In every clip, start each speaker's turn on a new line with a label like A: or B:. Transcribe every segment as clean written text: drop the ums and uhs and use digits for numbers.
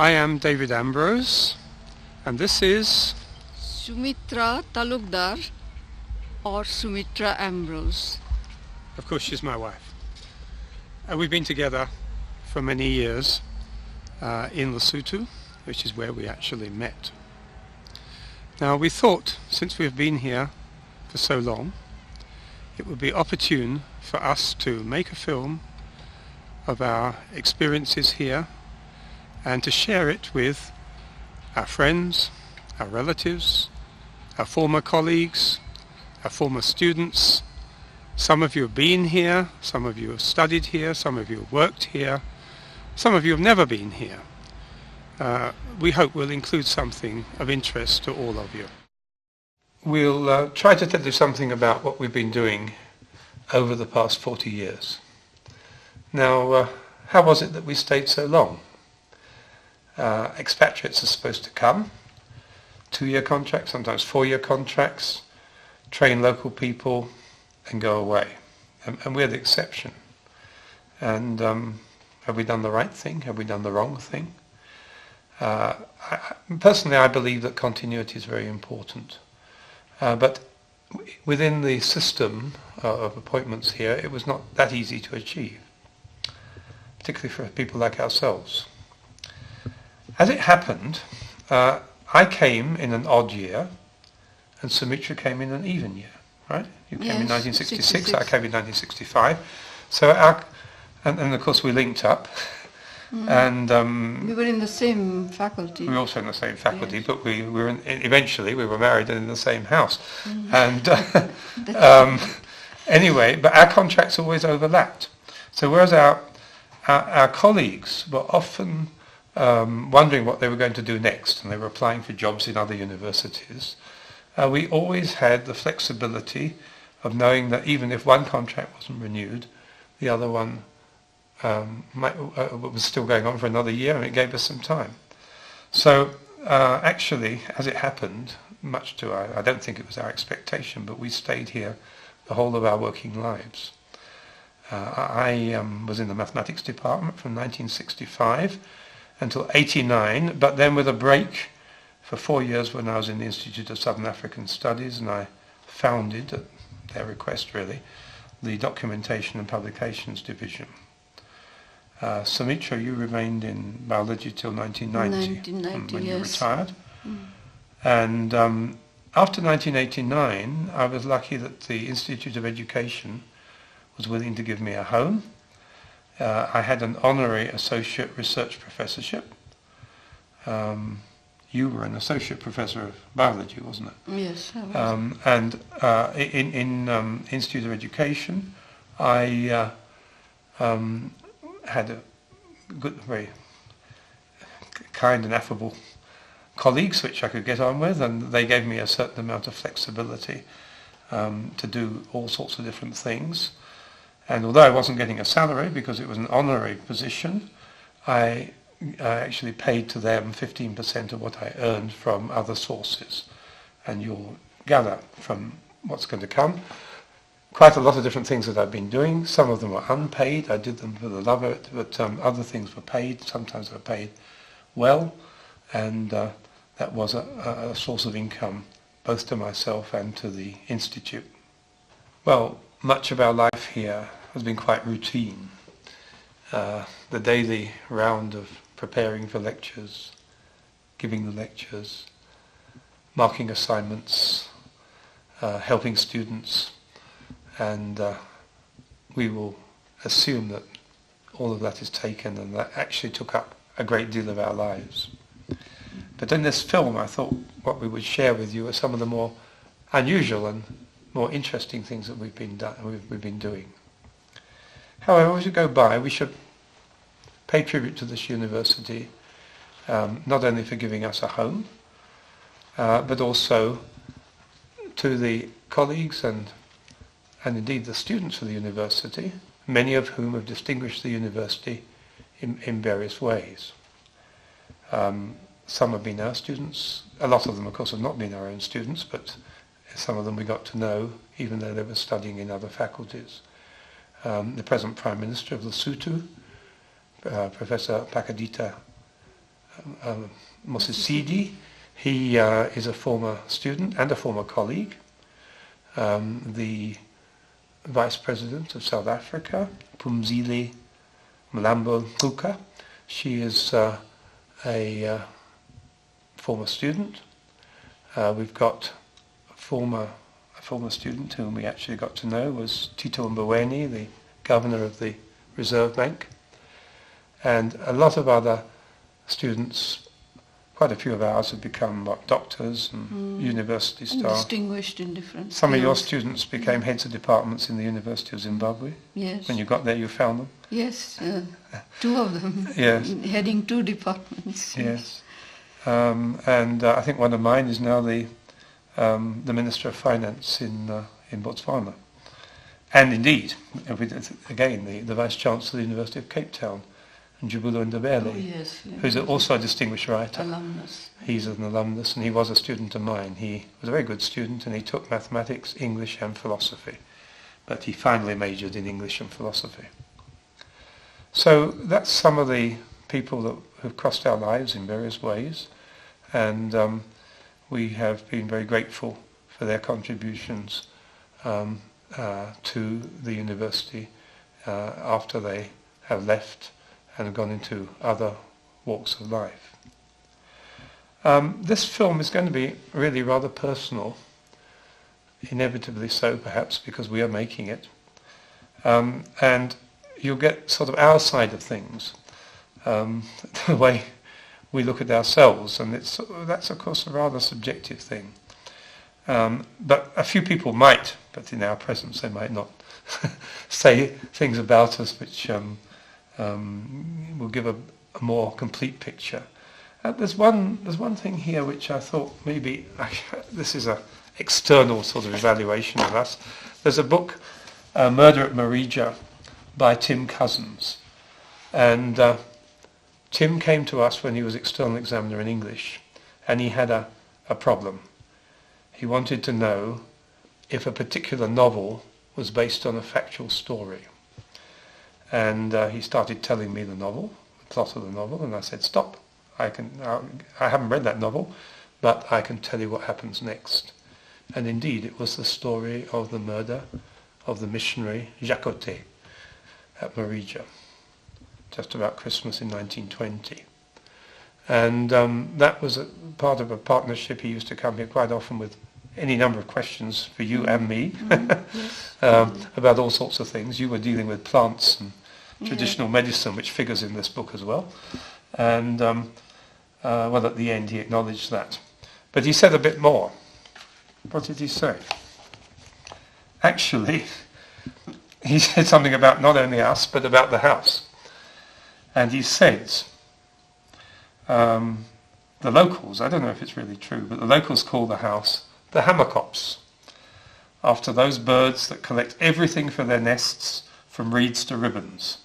A: I am David Ambrose, and this is
B: Sumitra Talukdar or Sumitra Ambrose.
A: Of course, she's my wife. We've been together for many years in Lesotho, which is where we actually met. Now, we thought, since we've been here for so long, it would be opportune for us to make a film of our experiences here and to share it with our friends, our relatives, our former colleagues, our former students. Some of you have been here, some of you have studied here, some of you have worked here, some of you have never been here. We hope we'll include something of interest to all of you. We'll try to tell you something about what we've been doing over the past 40 years. Now, how was it that we stayed so long? Expatriates are supposed to come, 2-year contracts, sometimes 4-year contracts, train local people and go away. And we're the exception. And have we done the right thing? Have we done the wrong thing? Personally, I believe that continuity is very important. But within the system of appointments here, it was not that easy to achieve, particularly for people like ourselves. As it happened, I came in an odd year, and Sumitra came in an even year, right? You came in 1966,
B: 66.
A: I came in 1965. So and of course we linked up, and
B: We were in the same faculty.
A: we were also in the same faculty,
B: Yes.
A: but eventually we were married and in the same house. And anyway, but our contracts always overlapped. So whereas our colleagues were often wondering what they were going to do next, and they were applying for jobs in other universities, we always had the flexibility of knowing that even if one contract wasn't renewed, the other one was still going on for another year, and it gave us some time. So actually, as it happened, much to I don't think it was our expectation, but we stayed here the whole of our working lives. I was in the mathematics department from 1965 until 89, but then with a break for 4 years when I was in the Institute of Southern African Studies, and I founded, at their request really, the Documentation and Publications Division. Sumitra, you remained in biology till 1990,
B: 1990,
A: when you
B: yes.
A: retired. And after 1989, I was lucky that the Institute of Education was willing to give me a home. I had an honorary associate research professorship. You were an associate professor of biology, wasn't it?
B: Yes, I was.
A: And in Institute of Education, I had a good, very kind and affable colleagues which I could get on with, and they gave me a certain amount of flexibility to do all sorts of different things. And although I wasn't getting a salary because it was an honorary position, I actually paid to them 15% of what I earned from other sources. And you'll gather from what's going to come quite a lot of different things that I've been doing. Some of them were unpaid. I did them for the love of it, but other things were paid. Sometimes were paid well, and that was a source of income both to myself and to the Institute. Well, much of our life here has been quite routine. The daily round of preparing for lectures, giving the lectures, marking assignments, helping students, and we will assume that all of that is taken, and that actually took up a great deal of our lives. But in this film, I thought what we would share with you are some of the more unusual and more interesting things that we've been doing. However, as we go by, we should pay tribute to this university, not only for giving us a home, but also to the colleagues and indeed the students of the university, many of whom have distinguished the university in various ways. Some have been our students. A lot of them, of course, have not been our own students, but some of them we got to know, even though they were studying in other faculties. The present Prime Minister of Lesotho, Professor Pakadita Moses Sidi. He is a former student and a former colleague. The Vice President of South Africa, Phumzile Mlambo Ngcuka. She is a former student. We've got a former student whom we actually got to know was Tito Mboweni, the governor of the Reserve Bank, and a lot of other students. Quite a few of ours have become doctors and university staff.
B: Distinguished in different
A: Some of your
B: fields.
A: students became heads of departments in the University of Zimbabwe.
B: Yes.
A: When you got there, you found them.
B: Yes, two of them.
A: Yes.
B: Heading two departments.
A: Yes. And I think one of mine is now the Minister of Finance in Botswana. And indeed, again, the Vice Chancellor of the University of Cape Town, Njabulo Ndebele,
B: Oh, yes.
A: who's also a distinguished writer.
B: Alumnus.
A: He's an alumnus, and he was a student of mine. He was a very good student, and he took mathematics, English, and philosophy. But he finally majored in English and philosophy. So that's some of the people that have crossed our lives in various ways, and we have been very grateful for their contributions to the university after they have left and have gone into other walks of life. This film is going to be really rather personal, inevitably so perhaps because we are making it, and you'll get sort of our side of things, the way we look at ourselves, and that's of course a rather subjective thing. But a few people might, but in our presence they might not, say things about us which will give a more complete picture. There's one thing here which I thought maybe this is a external sort of evaluation of us. There's a book, Murder at Marija, by Tim Cousins, and Tim came to us when he was external examiner in English, and he had a problem. He wanted to know if a particular novel was based on a factual story. And he started telling me the plot of the novel, and I said, stop, I haven't read that novel, but I can tell you what happens next. And indeed, it was the story of the murder of the missionary Jacote at Marija, just about Christmas in 1920. And that was a part of a partnership. He used to come here quite often with any number of questions for you and me about all sorts of things. You were dealing with plants and traditional medicine, which figures in this book as well. And well, at the end he acknowledged that. But he said a bit more. What did he say? Actually, he said something about not only us, but about the house. And he said, the locals, I don't know if it's really true, but the locals call the house the Hammerkops, after those birds that collect everything for their nests, from reeds to ribbons.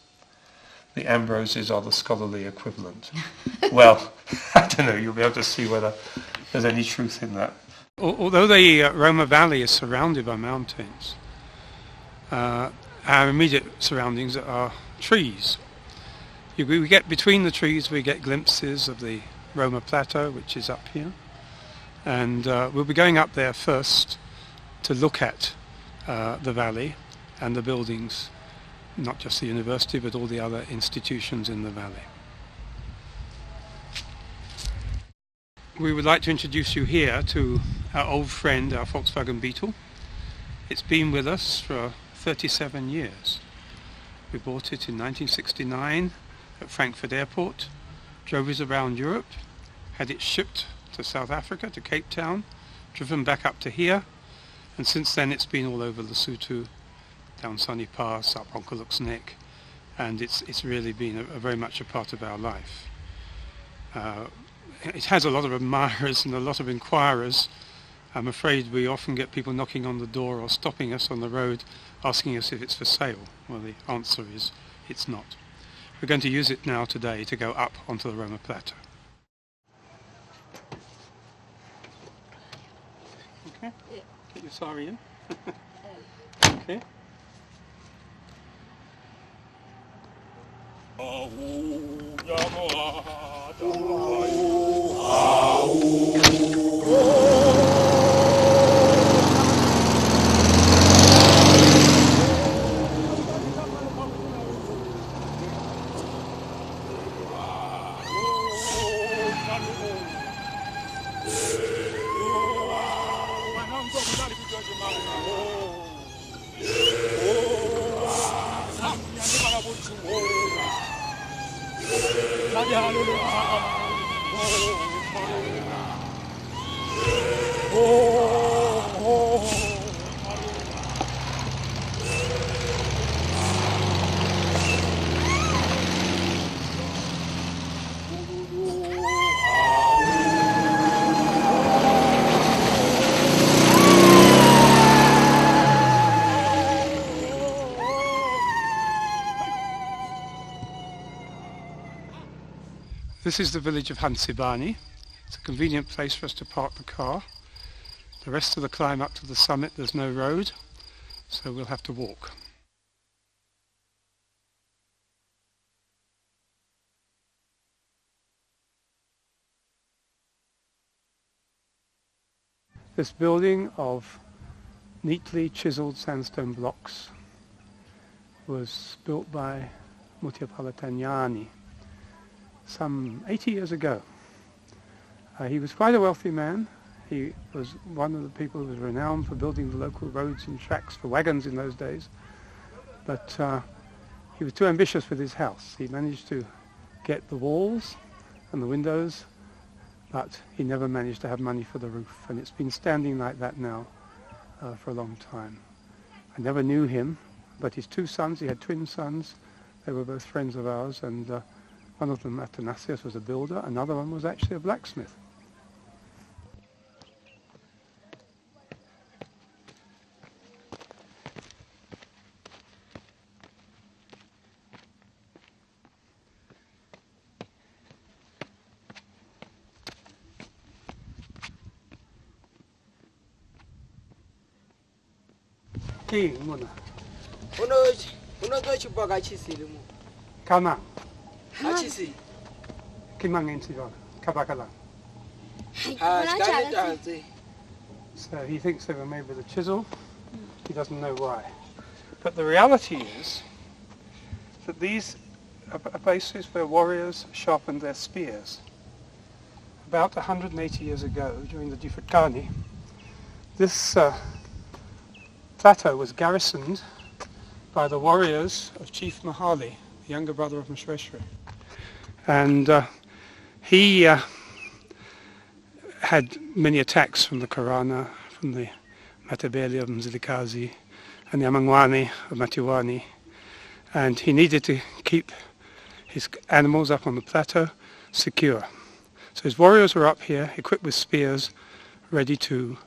A: The Ambroses are the scholarly equivalent. Well, I don't know, you'll be able to see whether there's any truth in that. Although the Roma Valley is surrounded by mountains, our immediate surroundings are trees. We get between the trees, we get glimpses of the Roma Plateau, which is up here. And we'll be going up there first to look at the valley and the buildings, not just the university, but all the other institutions in the valley. We would like to introduce you here to our old friend, our Volkswagen Beetle. It's been with us for 37 years. We bought it in 1969 at Frankfurt Airport, drove it around Europe, had it shipped to South Africa, to Cape Town, driven back up to here, and since then it's been all over Lesotho, down Sunny Pass, up Onkeluk's Neck, and it's really been a very much a part of our life. It has a lot of admirers and a lot of inquirers. I'm afraid we often get people knocking on the door or stopping us on the road asking us if it's for sale. Well, the answer is it's not. We're going to use it now today to go up onto the Roma Plateau. Okay, get your sari in. Okay. This is the village of Hansibani. It's a convenient place for us to park the car. The rest of the climb up to the summit, there's no road, so we'll have to walk. This building of neatly chiseled sandstone blocks was built by Mutiapalatagnani some 80 years ago. He was quite a wealthy man. He was one of the people who was renowned for building the local roads and tracks for wagons in those days. But he was too ambitious with his house. He managed to get the walls and the windows, but he never managed to have money for the roof. And it's been standing like that now for a long time. I never knew him, but his two sons, he had twin sons, they were both friends of ours, and one of them, Athanasius, was a builder, another one was actually a blacksmith. Kana, so he thinks they were made with a chisel. He doesn't know why. But the reality is that these are places where warriors sharpened their spears. About 180 years ago, during the Dufekani, this plateau was garrisoned by the warriors of Chief Mahali, the younger brother of Mshweshwe. And he had many attacks from the Korana, from the Matabele of Mzilikazi, and the Amangwane of Matiwani. And he needed to keep his animals up on the plateau secure. So his warriors were up here, equipped with spears, ready to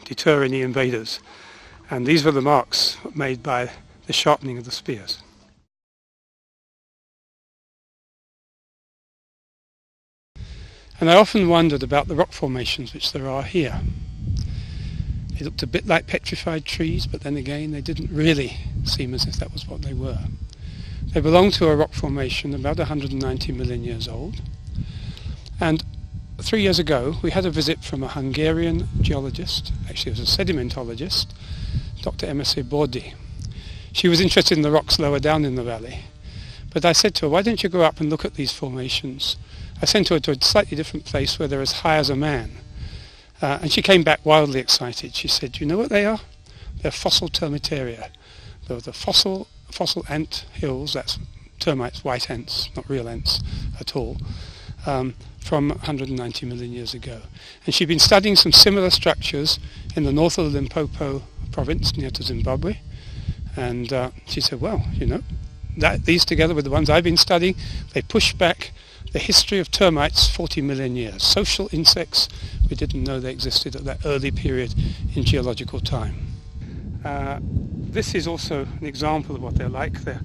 A: deter any invaders. And these were the marks made by the sharpening of the spears. And I often wondered about the rock formations which there are here. They looked a bit like petrified trees, but then again they didn't really seem as if that was what they were. They belong to a rock formation about 190 million years old. And 3 years ago we had a visit from a Hungarian geologist, actually it was a sedimentologist, Dr. Emese Bordi. She was interested in the rocks lower down in the valley. But I said to her, why don't you go up and look at these formations? I sent her to a slightly different place where they're as high as a man. And she came back wildly excited. She said, do you know what they are? They're fossil termitaria. They're the fossil ant hills, that's termites, white ants, not real ants at all, from 190 million years ago. And she'd been studying some similar structures in the north of the Limpopo province near to Zimbabwe. And she said, well, you know, these together with the ones I've been studying, they push back the history of termites 40 million years. Social insects, we didn't know they existed at that early period in geological time. This is also an example of what they're like. They're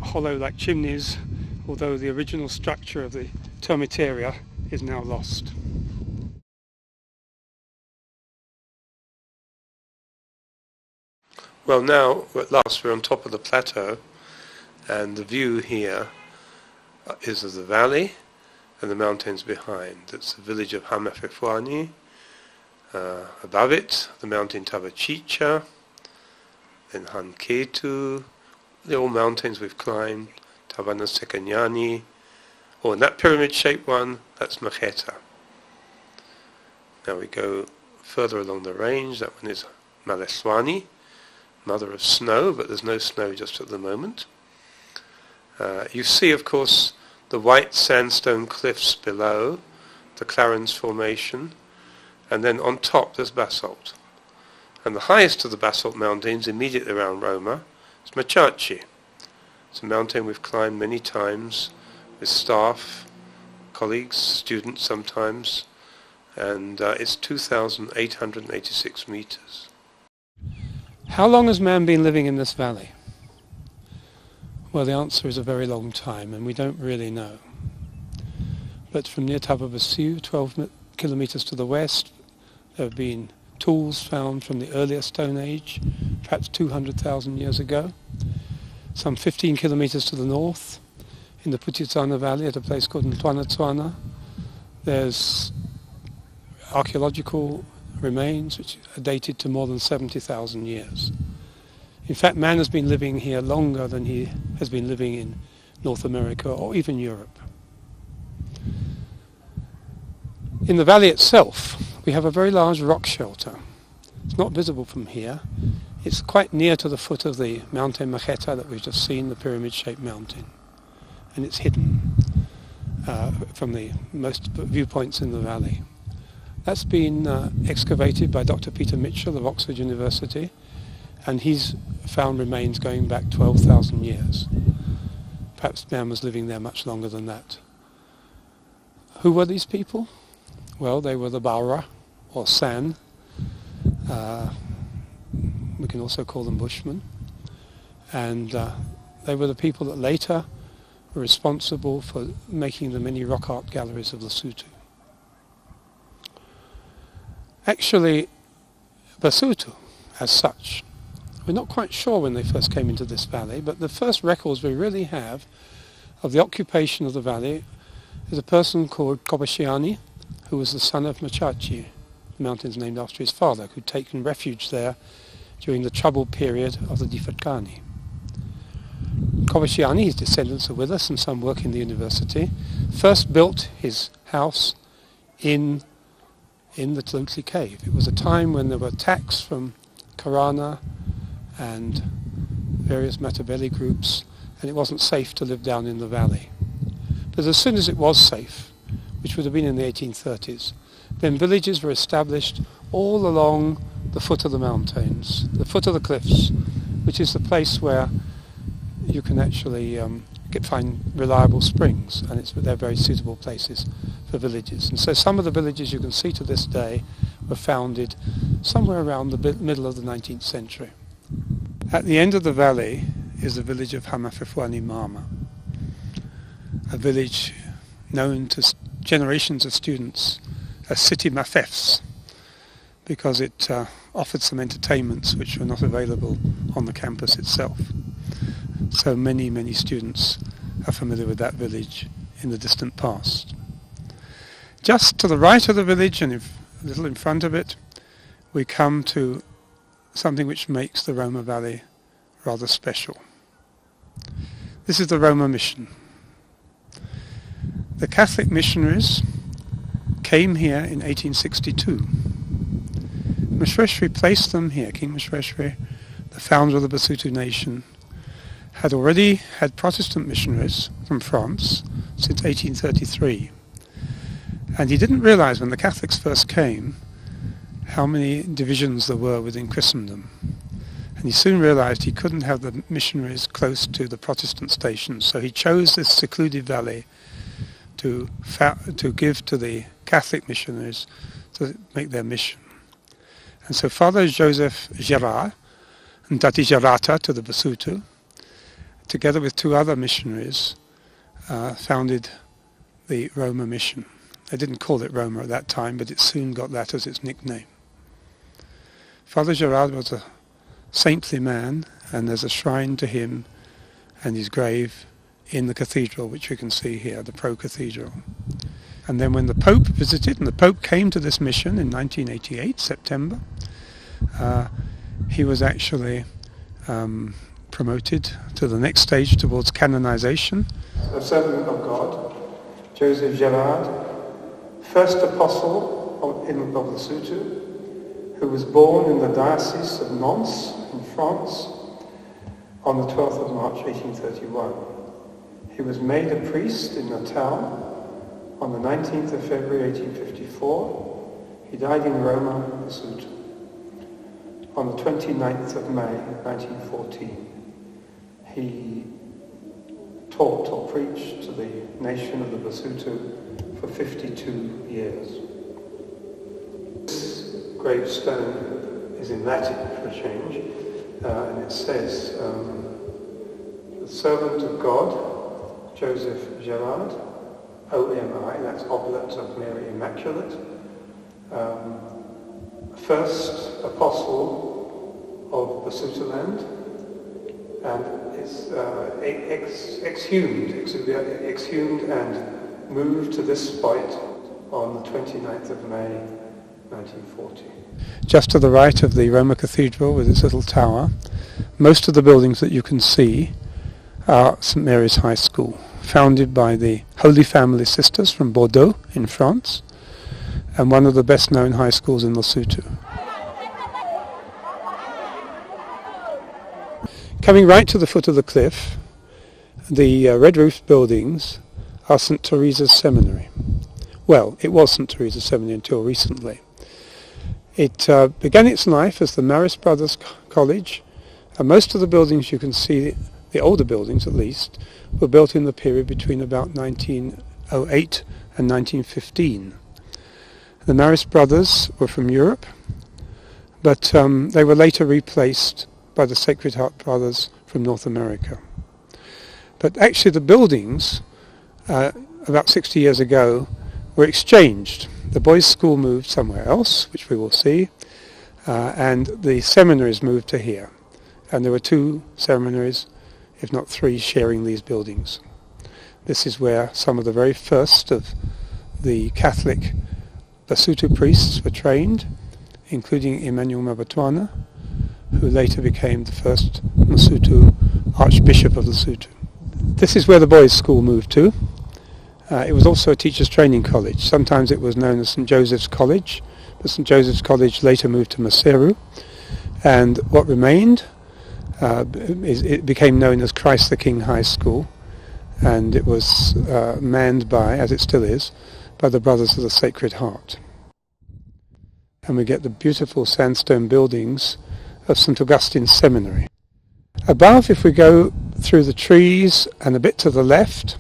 A: hollow like chimneys, although the original structure of the termitaria is now lost. Well, now at last we're on top of the plateau, And the view here is of the valley and the mountains behind. It's the village of Hamafefwani. Above it, the mountain Tabachicha, then Hanketu, they're all mountains we've climbed, Tabanasekanyani, or in that pyramid-shaped one, that's Maketa. Now we go further along the range, that one is Maleswani, mother of snow, but there's no snow just at the moment. You see, of course, the white sandstone cliffs below, the Clarence Formation, and then on top there's basalt. And the highest of the basalt mountains immediately around Roma is Machachi. It's a mountain we've climbed many times with staff, colleagues, students sometimes, and it's 2,886 meters. How long has man been living in this valley? Well, the answer is a very long time, and we don't really know. But from near Tababasu, 12 kilometers to the west, there have been tools found from the earlier Stone Age, perhaps 200,000 years ago. Some 15 kilometers to the north, in the Putitsana Valley at a place called Ntwana, there's archaeological remains which are dated to more than 70,000 years. In fact, man has been living here longer than he has been living in North America or even Europe. In the valley itself, we have a very large rock shelter. It's not visible from here. It's quite near to the foot of the mountain Maketa that we've just seen, the pyramid-shaped mountain. And it's hidden from the most viewpoints in the valley. That's been excavated by Dr. Peter Mitchell of Oxford University, and he's found remains going back 12,000 years. Perhaps man was living there much longer than that. Who were these people? Well, they were the Baura, or San. We can also call them Bushmen. And they were the people that later were responsible for making the many rock art galleries of Lesotho. Actually, Lesotho, as such, we're not quite sure when they first came into this valley, but the first records we really have of the occupation of the valley is a person called Kobashiani, who was the son of Machachi, the mountain's named after his father, who'd taken refuge there during the troubled period of the Difatkani. Kobashiani, his descendants are with us and some work in the university, first built his house in the Talukdar cave. It was a time when there were attacks from Karana and various Matabele groups, and it wasn't safe to live down in the valley. But as soon as it was safe, which would have been in the 1830s, then villages were established all along the foot of the mountains, the foot of the cliffs, which is the place where you can actually find reliable springs, and they're very suitable places for villages. And so some of the villages you can see to this day were founded somewhere around the middle of the 19th century. At the end of the valley is the village of Hamafefwani Mama, a village known to generations of students as City Mafefs, because it offered some entertainments which were not available on the campus itself. So many, many students are familiar with that village in the distant past. Just to the right of the village and a little in front of it, we come to something which makes the Roma Valley rather special. This is the Roma mission. The Catholic missionaries came here in 1862. Mosweshri placed them here. King Mosweshri, the founder of the Basotho nation, had already had Protestant missionaries from France since 1833. And he didn't realize when the Catholics first came how many divisions there were within Christendom. And he soon realized he couldn't have the missionaries close to the Protestant stations, so he chose this secluded valley to give to the Catholic missionaries to make their mission. And so Father Joseph Gerard and Tati Gerata to the Basotho, together with two other missionaries, founded the Roma mission. They didn't call it Roma at that time, but it soon got that as its nickname. Father Gerard was a saintly man, and there's a shrine to him and his grave in the cathedral, which we can see here, the Pro-Cathedral. And then when the Pope visited, and the Pope came to this mission in 1988, September, he was actually promoted to the next stage towards canonization. A servant of God, Joseph Gerard, first apostle of Lesotho, who was born in the Diocese of Nantes in France on the 12th of March 1831. He was made a priest in Natal on the 19th of February 1854. He died in Roma, Lesotho, on the 29th of May 1914. He taught or preached to the nation of the Lesotho for 52 years. This gravestone is in Latin for a change, and it says, the servant of God, Joseph Gerard, OMI, that's Oblat of Mary Immaculate, first apostle of Lesotholand, and is exhumed and moved to this spot on the 29th of May 1940. Just to the right of the Roma Cathedral with its little tower, most of the buildings that you can see are St Mary's High School, founded by the Holy Family Sisters from Bordeaux in France, and one of the best known high schools in Lesotho. Coming right to the foot of the cliff, the red-roofed buildings are St Teresa's Seminary. Well, it was St Teresa's Seminary until recently. It began its life as the Marist Brothers College, and most of the buildings you can see, the older buildings at least, were built in the period between about 1908 and 1915. The Marist Brothers were from Europe, but they were later replaced by the Sacred Heart Brothers from North America. But actually the buildings, about 60 years ago, were exchanged. The boys' school moved somewhere else, which we will see, and the seminaries moved to here. And there were two seminaries, if not three, sharing these buildings. This is where some of the very first of the Catholic Lesotho priests were trained, including Emmanuel Mabatwana, who later became the first Lesotho Archbishop of Lesotho. This is where the boys' school moved to. It was also a teachers' training college. Sometimes it was known as St Joseph's College, but St Joseph's College later moved to Maseru, and what remained, it became known as Christ the King High School, and it was manned by, as it still is, by the Brothers of the Sacred Heart. And we get the beautiful sandstone buildings of St Augustine's Seminary. Above, if we go through the trees and a bit to the left,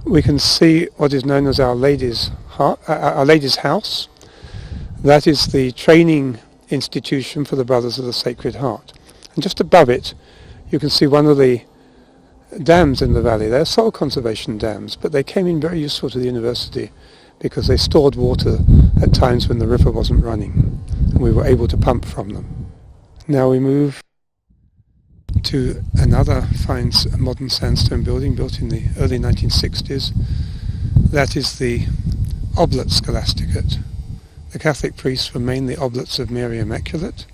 A: we can see what is known as Our Lady's House. That is the training institution for the Brothers of the Sacred Heart. And just above it, you can see one of the dams in the valley. They're soil conservation dams, but they came in very useful to the university because they stored water at times when the river wasn't running, and we were able to pump from them. Now we move to another fine modern sandstone building built in the early 1960s. That is the Oblat Scholasticate. The Catholic priests were mainly Oblats of Mary Immaculate,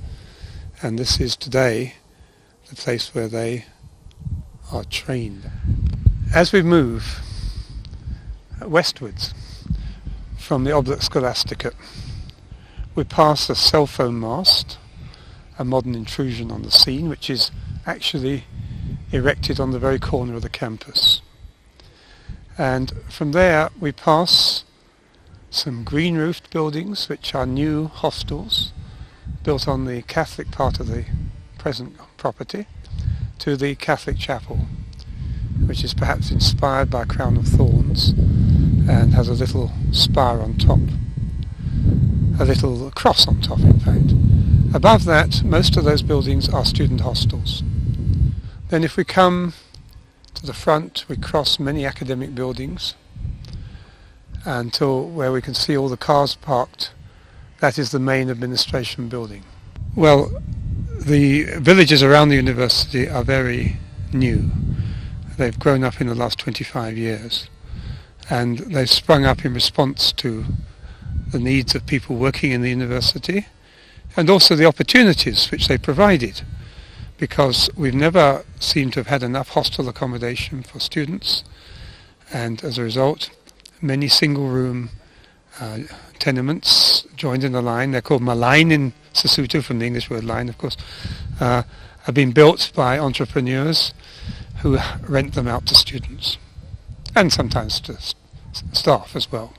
A: and this is today the place where they are trained. As we move westwards from the Oblat Scholasticate, we pass a cell phone mast, a modern intrusion on the scene, which is actually erected on the very corner of the campus. And from there we pass some green-roofed buildings, which are new hostels built on the Catholic part of the present property, to the Catholic chapel, which is perhaps inspired by a crown of thorns and has a little spire on top, a little cross on top in fact. Above that, most of those buildings are student hostels. Then if we come to the front, we cross many academic buildings until where we can see all the cars parked. That is the main administration building. Well, the villages around the university are very new. they've grown up in the last 25 years. And they've sprung up in response to the needs of people working in the university and also the opportunities which they provided, because we've never seemed to have had enough hostel accommodation for students, and as a result many single-room tenements joined in a line, they're called malain in Sesotho, from the English word line of course, have been built by entrepreneurs who rent them out to students and sometimes to staff as well.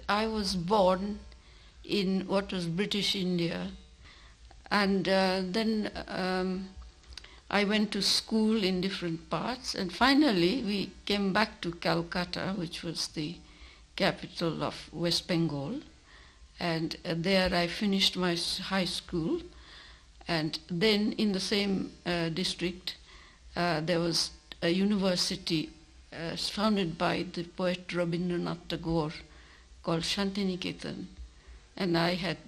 B: I was born in what was British India, and then I went to school in different parts, and finally we came back to Calcutta, which was the capital of West Bengal, and there I finished my high school. And then in the same district there was a university founded by the poet Rabindranath Tagore called Shantiniketan, and I had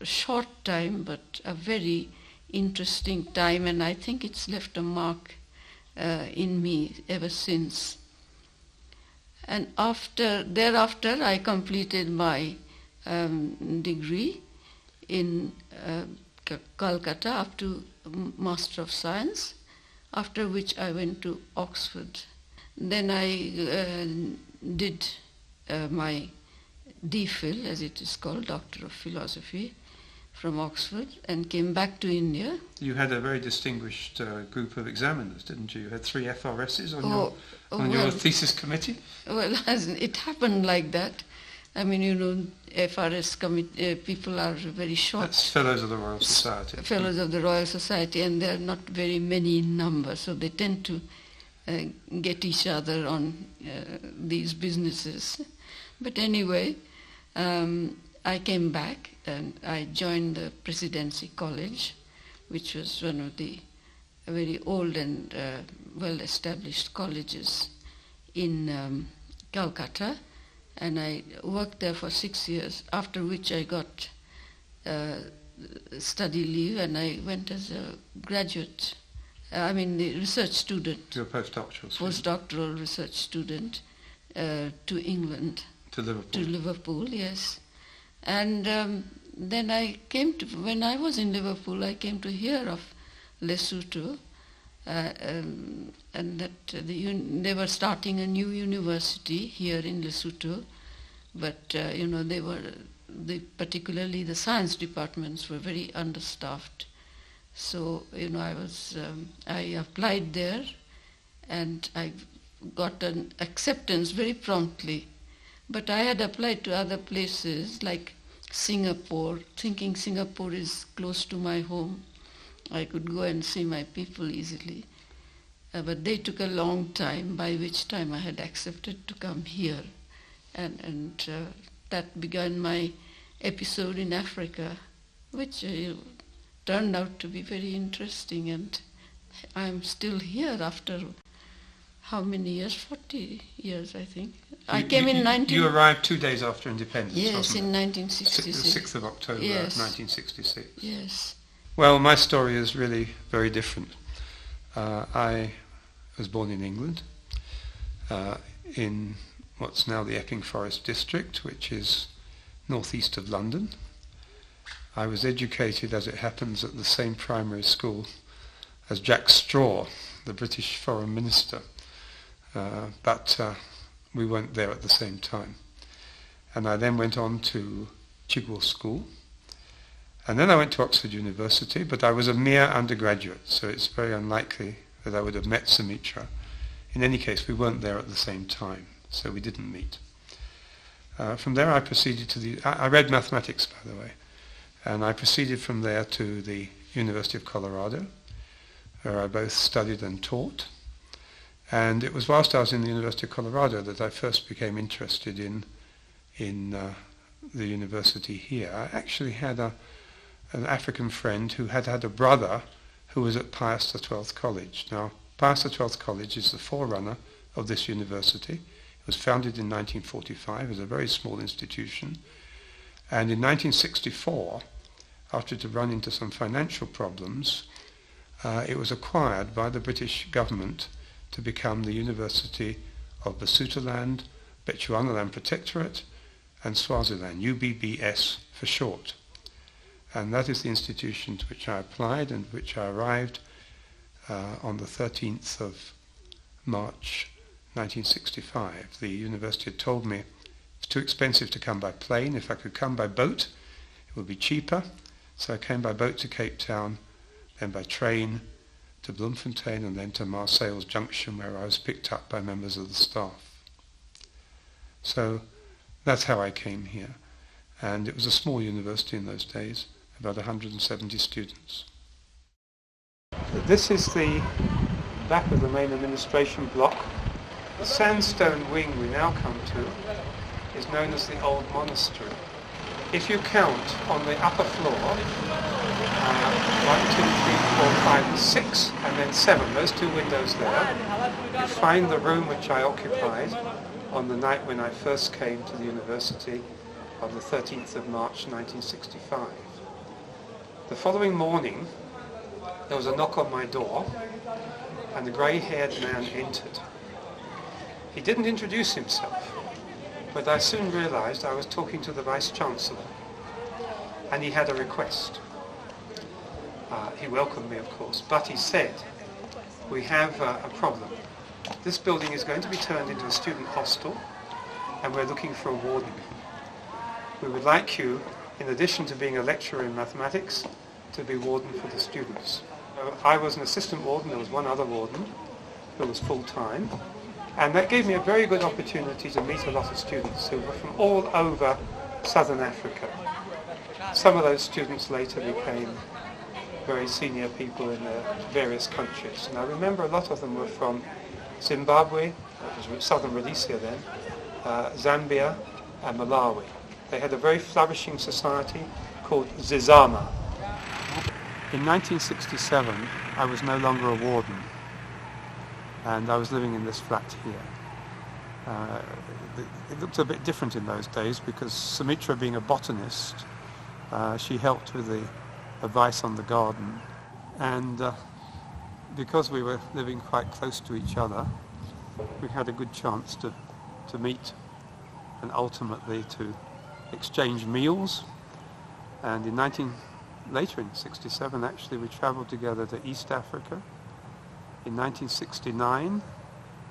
B: a short time but a very interesting time, and I think it's left a mark in me ever since. And thereafter I completed my degree in Calcutta up to Master of Science, after which I went to Oxford. Then I did my DPhil, as it is called, Doctor of Philosophy, from Oxford, and came back to India.
A: You had a very distinguished group of examiners, didn't you? You had 3 FRSs on your thesis committee?
B: Well, it happened like that. I mean, you know, FRS people are very short.
A: That's Fellows of the Royal Society.
B: Fellows of the Royal Society, and they are not very many in number, so they tend to get each other on these businesses. But anyway, I came back and I joined the Presidency College, which was one of the very old and well-established colleges in Calcutta. And I worked there for 6 years, after which I got study leave and I went as a graduate, the research student.
A: You're a postdoctoral student.
B: Postdoctoral research student to England.
A: To Liverpool.
B: To Liverpool, yes. And then when I was in Liverpool, I came to hear of Lesotho, and that they were starting a new university here in Lesotho, but particularly the science departments were very understaffed. So I applied there, and I got an acceptance very promptly. But I had applied to other places like Singapore, thinking Singapore is close to my home. I could go and see my people easily. But they took a long time, by which time I had accepted to come here. And that began my episode in Africa, which turned out to be very interesting. And I'm still here after how many years? 40 years, I think. I came in 19...
A: You arrived 2 days after independence,
B: yes,
A: wasn't
B: in
A: it?
B: 1966.
A: 6th of October,
B: yes.
A: 1966.
B: Yes.
A: Well, my story is really very different. I was born in England, in what's now the Epping Forest district, which is northeast of London. I was educated, as it happens, at the same primary school as Jack Straw, the British Foreign Minister, but we weren't there at the same time. And I then went on to Chigwell School, and then I went to Oxford University, but I was a mere undergraduate, so it's very unlikely that I would have met Sumitra in any case, we weren't there at the same time, so we didn't meet. From there I proceeded to I read mathematics, by the way, and I proceeded from there to the University of Colorado, where I both studied and taught. And it was whilst I was in the University of Colorado that I first became interested in the university here. I actually had an African friend who had a brother who was at Pius XII College. Now, Pius XII College is the forerunner of this university. It was founded in 1945 as a very small institution. And in 1964, after it had run into some financial problems, it was acquired by the British government to become the University of Lesotho, Bechuanaland Protectorate, and Swaziland, UBBS for short. And that is the institution to which I applied and which I arrived on the 13th of March 1965. The university had told me it's too expensive to come by plane. If I could come by boat, it would be cheaper. So I came by boat to Cape Town, then by train to Bloemfontein, and then to Marseille's Junction, where I was picked up by members of the staff. So that's how I came here. And it was a small university in those days, about 170 students. This is the back of the main administration block. The sandstone wing we now come to is known as the Old Monastery. If you count on the upper floor, 1, 2, 3, 4, 5, 6, and then 7, those two windows there, you find the room which I occupied on the night when I first came to the university on the 13th of March 1965. The following morning, there was a knock on my door, and a grey-haired man entered. He didn't introduce himself, but I soon realized I was talking to the Vice-Chancellor, and he had a request. He welcomed me, of course, but he said, we have a problem. This building is going to be turned into a student hostel, and we're looking for a warden. We would like you, in addition to being a lecturer in mathematics, to be warden for the students. I was an assistant warden, there was one other warden who was full-time, and that gave me a very good opportunity to meet a lot of students who were from all over southern Africa. Some of those students later became very senior people in their various countries, and I remember a lot of them were from Zimbabwe, that was southern Rhodesia then, Zambia and Malawi. They had a very flourishing society called Zizama. In 1967, I was no longer a warden, and I was living in this flat here. It looked a bit different in those days because Sumitra, being a botanist, she helped with the advice on the garden, and because we were living quite close to each other, we had a good chance to meet and ultimately to exchange meals. And later in 67 actually, we travelled together to East Africa. In 1969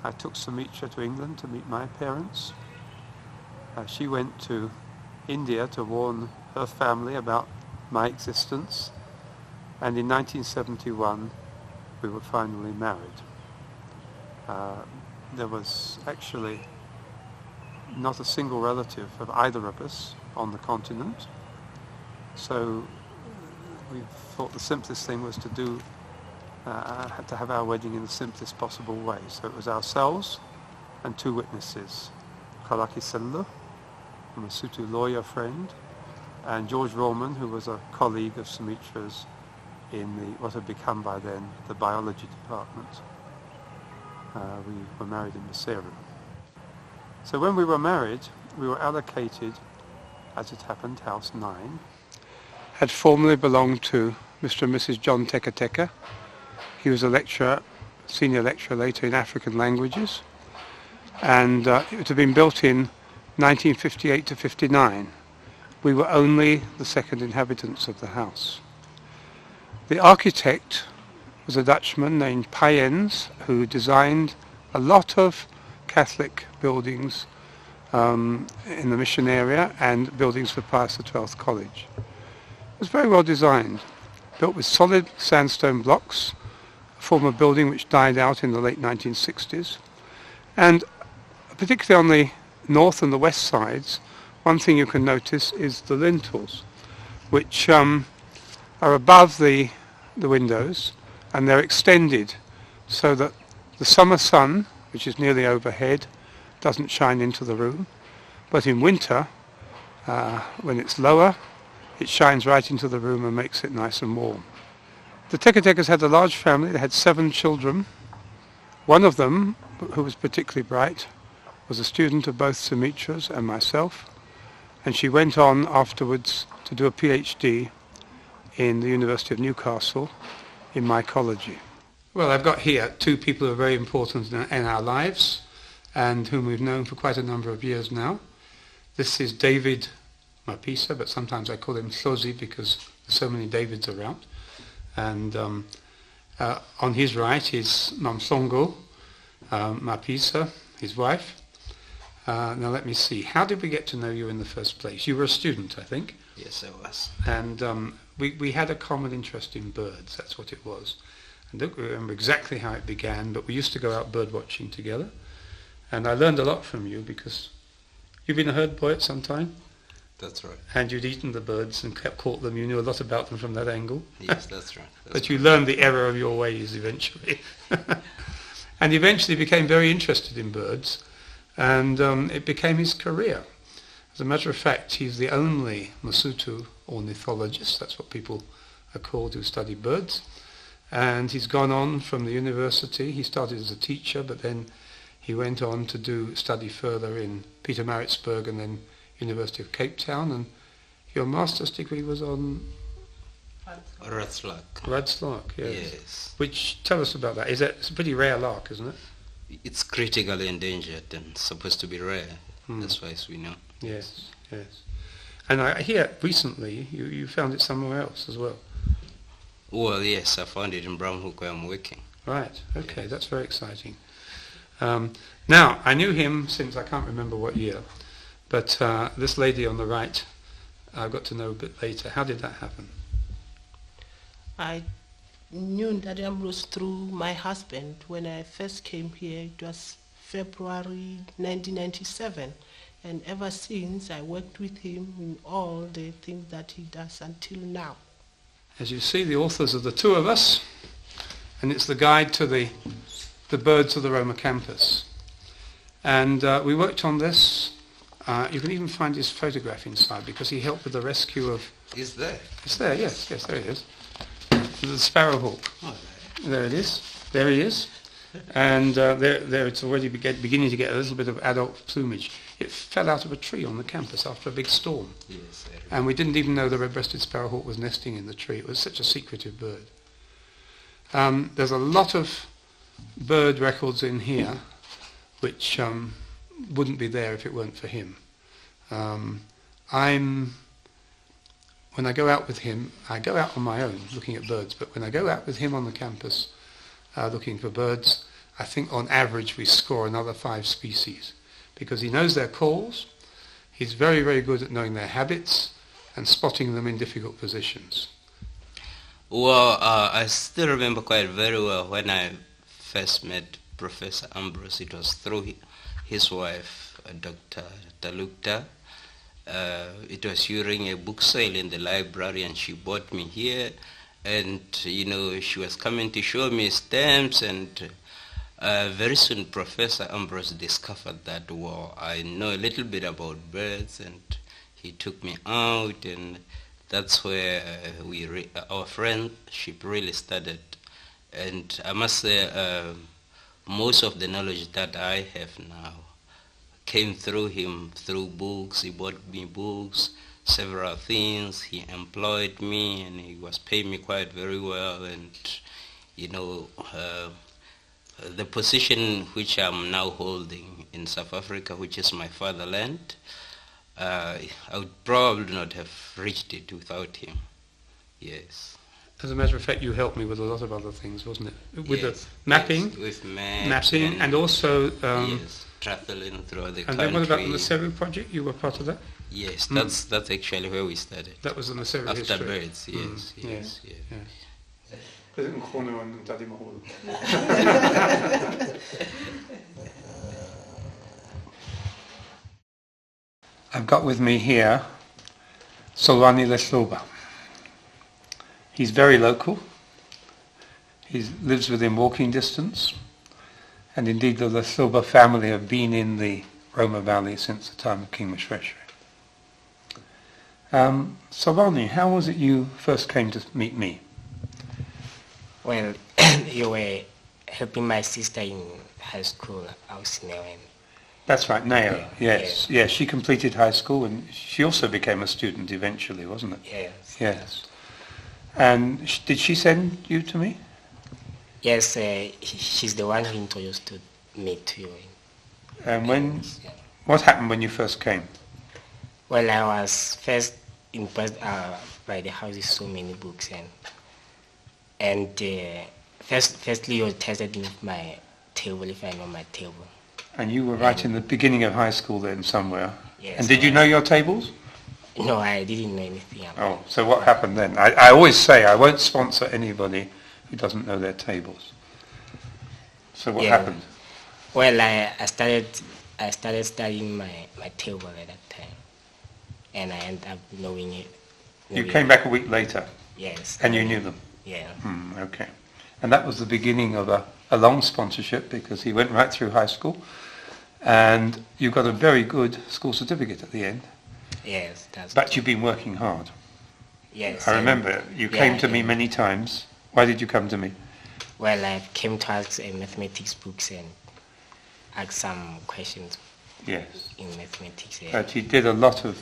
A: I took Sumitra to England to meet my parents. She went to India to warn her family about my existence, and in 1971 we were finally married. There was actually not a single relative of either of us on the continent, so we thought the simplest thing was to have our wedding in the simplest possible way. So it was ourselves and two witnesses, Kalaki Sello, a Lesotho lawyer friend, and George Roman, who was a colleague of Sumitra's in what had become by then the biology department. We were married in Maseru. So when we were married, we were allocated, as it happened, House 9. Had formerly belonged to Mr. and Mrs. John Teka Teka. He was a lecturer, senior lecturer later in African languages, and it had been built in 1958 to 59. We were only the second inhabitants of the house. The architect was a Dutchman named Payens, who designed a lot of Catholic buildings in the mission area and buildings for Pius XII College. It was very well designed, built with solid sandstone blocks, a former building which died out in the late 1960s, And particularly on the north and the west sides, one thing you can notice is the lintels, which are above the windows, and they're extended so that the summer sun, which is nearly overhead, doesn't shine into the room. But in winter, when it's lower, it shines right into the room and makes it nice and warm. The Tekatekas had a large family. They had 7 children. One of them, who was particularly bright, was a student of both Sumitra's and myself, and she went on afterwards to do a PhD in the University of Newcastle in mycology. Well, I've got here 2 people who are very important in our lives and whom we've known for quite a number of years now. This is David Mapisa, but sometimes I call him Hlozi because there's so many Davids around. And on his right is Mamsongo Mapisa, his wife. Now let me see. How did we get to know you in the first place? You were a student, I think.
C: Yes, I was.
A: And we had a common interest in birds. That's what it was. I don't remember exactly how it began, but we used to go out bird watching together. And I learned a lot from you because you've been a herd boy at some time.
C: That's right.
A: And you'd eaten the birds and caught them. You knew a lot about them from that angle.
C: Yes, that's right.
A: But you learned the error of your ways eventually. And eventually became very interested in birds. And it became his career. As a matter of fact, he's the only Lesotho ornithologist, that's what people are called who study birds. And he's gone on from the university. He started as a teacher, but then he went on to study further in Pietermaritzburg and then University of Cape Town. And your master's degree was on
C: Radslark.
A: Yes. Which, tell us about that. It's a pretty rare lark, isn't it?
C: It's critically endangered and supposed to be rare, as far as we know.
A: Yes. And I hear recently you found it somewhere else as well.
C: Well, yes, I found it in Brownhoek where I'm working.
A: Right, okay,
C: Yes.
A: That's very exciting. Now, I knew him since I can't remember what year, but this lady on the right I got to know a bit later. How did that happen?
D: I knew that Ambrose through my husband. When I first came here, it was February 1997. And ever since, I worked with him in all the things that he does until now.
A: As you see, the authors are the 2 of us, and it's the guide to the birds of the Roma campus. And we worked on this. You can even find his photograph inside because he helped with the rescue of...
C: Is there?
A: It's there, yes, there it is. The sparrowhawk.
C: Oh,
A: There it is. There he is. And there it's already beginning to get a little bit of adult plumage. It fell out of a tree on the campus after a big storm.
C: yes.
A: And we didn't even know the red-breasted sparrowhawk was nesting in the tree. It was such a secretive bird. There's a lot of bird records in here which wouldn't be there if it weren't for him. When I go out with him, I go out on my own looking at birds, but when I go out with him on the campus looking for birds, I think on average we score another 5 species because he knows their calls. He's very, very good at knowing their habits and spotting them in difficult positions.
C: Well, I still remember quite very well when I first met Professor Ambrose. It was through his wife, Dr. Talukdar. It was during a book sale in the library, and she brought me here. And, she was coming to show me stamps, and very soon Professor Ambrose discovered that, I know a little bit about birds, and he took me out, and that's where our friendship really started. And I must say, most of the knowledge that I have now came through him, through books. He bought me books, several things. He employed me, and he was paying me quite very well. And, the position which I'm now holding in South Africa, which is my fatherland, I would probably not have reached it without him. Yes.
A: As a matter of fact, you helped me with a lot of other things, wasn't it? With
C: Yes,
A: the mapping,
C: yes, with mapping,
A: and also...
C: yes, traveling through the
A: and
C: country.
A: then what about the Maseru project? You were part of that?
C: Yes, that's actually where we started.
A: That was the Maseru
C: After
A: history.
C: birds, yes.
A: I've got with me here Solwani Lesloba. He's very local. He lives within walking distance. And indeed the Lesloba family have been in the Roma Valley since the time of King Moshoeshoe. Solwani, how was it you first came to meet me?
E: Well, you were helping my sister in high school. I was in Newen.
A: That's right, Neo.
E: Yeah,
A: Yes.
E: yeah.
A: Yes, she completed high school and she also became a student eventually, wasn't it?
E: Yes.
A: Yes. And did she send you to me?
E: Yes, she's the one who introduced me to you.
A: And when?
E: Yeah.
A: What happened when you first came?
E: Well, I was first impressed by the house with so many books and firstly you tested me with my table, if I know my table.
A: And you were right in the beginning of high school then somewhere.
E: Yes.
A: And did you know your tables?
E: No, I didn't know anything about
A: Oh, so what happened then? I always say I won't sponsor anybody who doesn't know their tables. So what
E: Yeah.
A: happened?
E: Well, I started studying my table at that time, and I ended up knowing it.
A: You came back a week later
E: Yes.
A: and you knew them?
E: Yeah.
A: Okay. And that was the beginning of a long sponsorship because he went right through high school and you got a very good school certificate at the end.
E: Yes, that's.
A: But you've been working hard.
E: Yes.
A: I remember you came to me
E: yeah.
A: many times. Why did you come to me?
E: Well, I came to ask mathematics books and ask some questions
A: Yes.
E: in mathematics.
A: But you did a lot of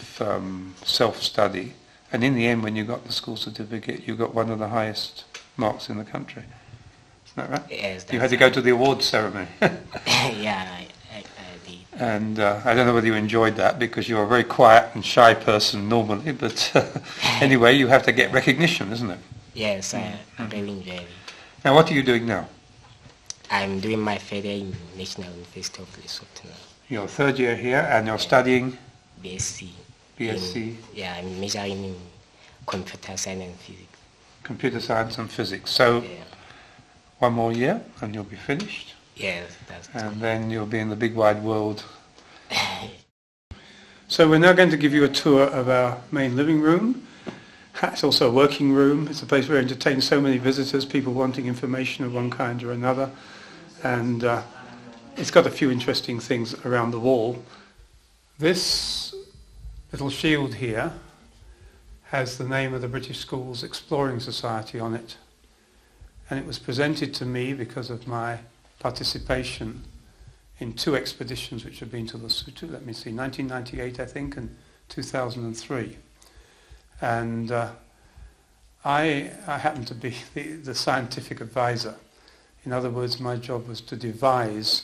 A: self-study, and in the end, when you got the school certificate, you got one of the highest marks in the country. Isn't that right?
E: Yes.
A: You had to go to the awards ceremony.
E: Yeah, I did.
A: And I don't know whether you enjoyed that because you're a very quiet and shy person normally, but anyway, you have to get recognition, isn't it?
E: Yes, I really enjoyed it.
A: Now, what are you doing now?
E: I'm doing my third year in National University of Lesotho now.
A: You're third year here and you're studying
E: BSc.
A: BSc,
E: Yeah, I'm majoring in computer science and physics.
A: computer science and physics. So
E: Yeah.
A: one more year and you'll be finished.
E: Yes, that's
A: And then you'll be in the big wide world. So we're now going to give you a tour of our main living room. It's also a working room. It's a place where we entertain so many visitors, people wanting information of one kind or another. And it's got a few interesting things around the wall. This little shield here has the name of the British Schools Exploring Society on it. And it was presented to me because of my participation in two expeditions which have been to Lesotho, 1998 I think, and 2003. And I happened to be the scientific advisor. In other words, my job was to devise,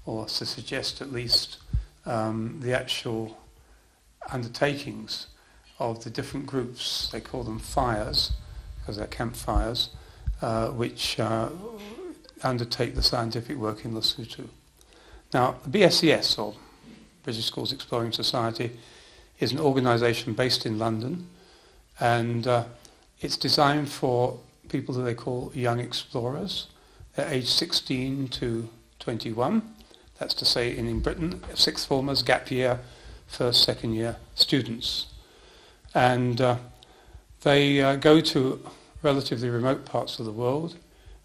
A: or to suggest at least, the actual undertakings of the different groups. They call them fires, because they're campfires, which undertake the scientific work in Lesotho. Now, the BSCS, or British Schools Exploring Society, is an organisation based in London, and it's designed for people that they call young explorers. They're aged 16 to 21. That's to say, in Britain, sixth formers, gap year, first, second year students. And they go to relatively remote parts of the world.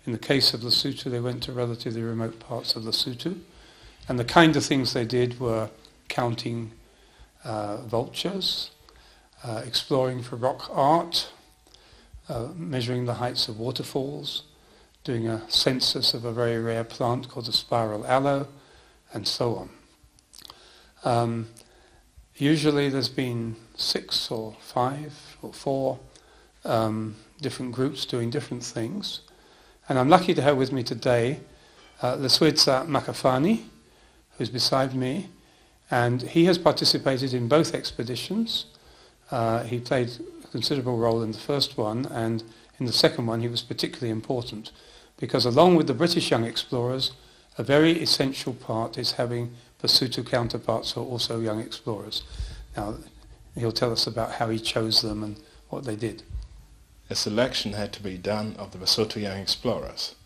A: In the case of Lesotho, they went to relatively remote parts of Lesotho. And the kind of things they did were counting vultures, exploring for rock art, measuring the heights of waterfalls, doing a census of a very rare plant called the spiral aloe, and so on. Usually there's been 6 or 5 or 4 different groups doing different things. And I'm lucky to have with me today Leswitsa Makafani, who's beside me, and he has participated in both expeditions. He played a considerable role in the first one, and in the second one he was particularly important, because along with the British young explorers, a very essential part is having Lesotho counterparts who are also young explorers. Now, he'll tell us about how he chose them and what they did.
F: A selection had to be done of the Lesotho young explorers,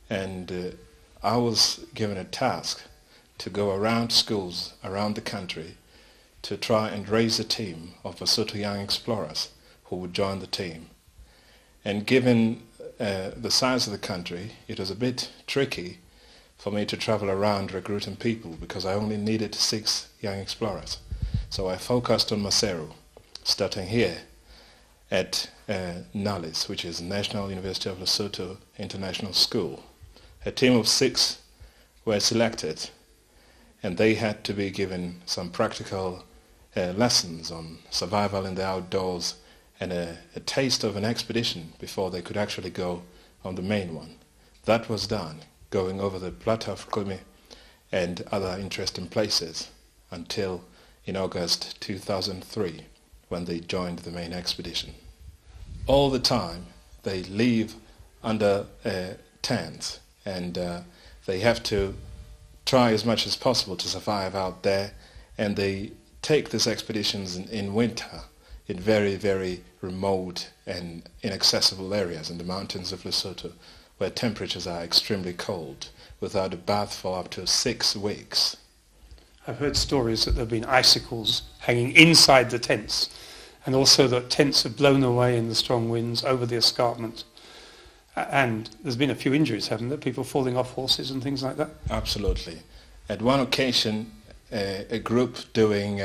F: and I was given a task to go around schools around the country to try and raise a team of Lesotho young explorers who would join the team. And given the size of the country, it was a bit tricky for me to travel around recruiting people because I only needed 6 young explorers. So I focused on Maseru, starting here at NALIS, which is National University of Lesotho International School. A team of 6 were selected, and they had to be given some practical lessons on survival in the outdoors and a taste of an expedition before they could actually go on the main one. That was done, going over the Plateau of Kumi and other interesting places until in August 2003 when they joined the main expedition. All the time they live under tents and they have to try as much as possible to survive out there, and they take these expeditions in winter in very, very remote and inaccessible areas in the mountains of Lesotho where temperatures are extremely cold, without a bath for up to 6 weeks.
A: I've heard stories that there have been icicles hanging inside the tents, and also that tents have blown away in the strong winds over the escarpment. And there's been a few injuries, haven't there? People falling off horses and things like that?
F: Absolutely. At one occasion, a group doing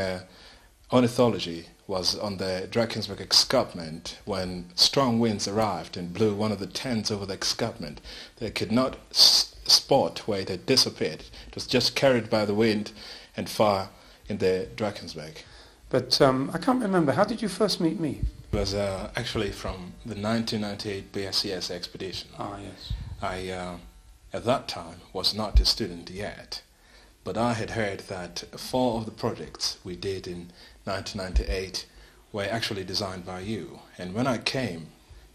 F: ornithology was on the Drakensberg escarpment when strong winds arrived and blew one of the tents over the escarpment. They could not spot where it had disappeared. It was just carried by the wind and far in the Drakensberg.
A: But I can't remember. How did you first meet me?
F: It was actually from the 1998 BSCS expedition.
A: Ah, yes.
F: I, at that time, was not a student yet, but I had heard that 4 of the projects we did in 1998 were actually designed by you. And when I came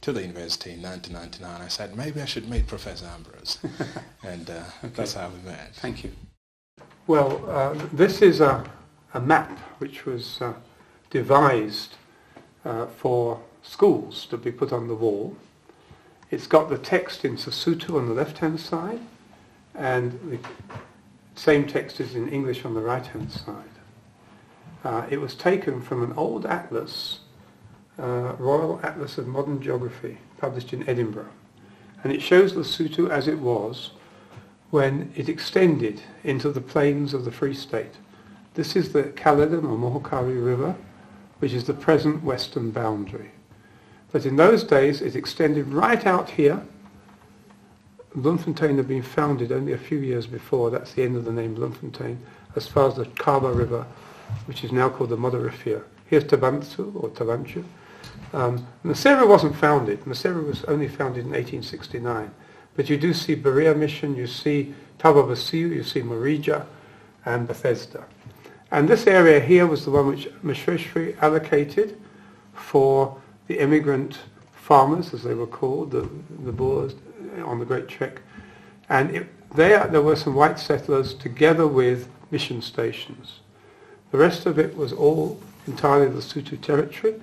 F: to the university in 1999, I said, maybe I should meet Professor Ambrose. And okay. That's how we met.
A: Thank you. Well, this is a map which was devised for schools to be put on the wall. It's got the text in Sesotho on the left-hand side, and the same text is in English on the right-hand side. It was taken from an old atlas, Royal Atlas of Modern Geography, published in Edinburgh. And it shows Lesotho as it was when it extended into the plains of the Free State. This is the Caledon or Mohokari River, which is the present western boundary. But in those days it extended right out here. Bloemfontein had been founded only a few years before. That's the end of the name Bloemfontein, as far as the Kaba River, which is now called the Modderrivier. Here's Tabantu or Tabanchu. Maseru wasn't founded. Maseru was only founded in 1869. But you do see Berea Mission, you see Tababasiu, you see Morija and Bethesda. And this area here was the one which Mashweshri allocated for the immigrant farmers, as they were called, the Boers on the Great Trek. And there were some white settlers together with mission stations. The rest of it was all entirely Lesotho territory,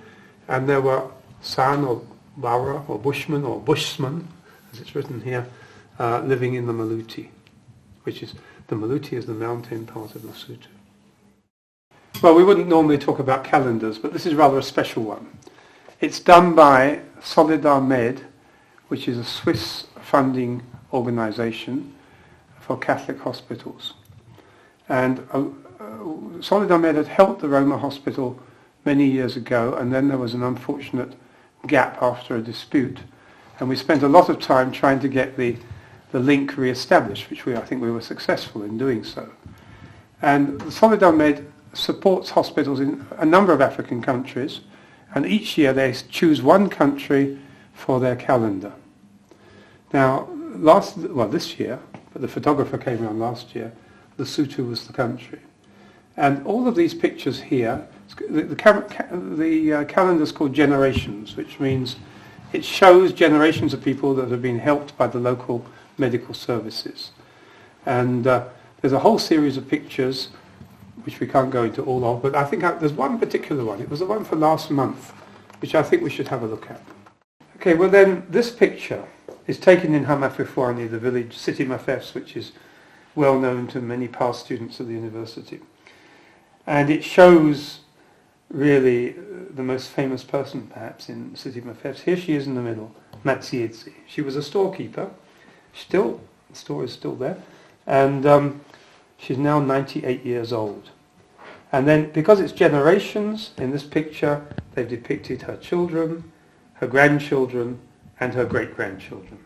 A: and there were San or Baura or Bushmen or Bushman, as it's written here, living in the Maluti, the Maluti is the mountain part of Lesotho. Well, we wouldn't normally talk about calendars, but this is rather a special one. It's done by Solidar Med, which is a Swiss funding organization for Catholic hospitals. And Solidar Med had helped the Roma hospital many years ago, and then there was an unfortunate gap after a dispute. And we spent a lot of time trying to get the link re-established, which I think we were successful in doing so. And Solidar Med supports hospitals in a number of African countries, and each year they choose one country for their calendar. Now, this year, but the photographer came around last year, Lesotho was the country. And all of these pictures here, the calendar is called Generations, which means it shows generations of people that have been helped by the local medical services. And there's a whole series of pictures which we can't go into all of, but I think there's one particular one. It was the one for last month, which I think we should have a look at. Okay, well then, this picture is taken in Hamafifwani, the village, City Mafes, which is well known to many past students of the university. And it shows really the most famous person perhaps in the city of Mafeps. Here she is in the middle, Matsietsi. She was a storekeeper. The store is still there. And she's now 98 years old. And then, because it's generations, in this picture, they've depicted her children, her grandchildren, and her great-grandchildren.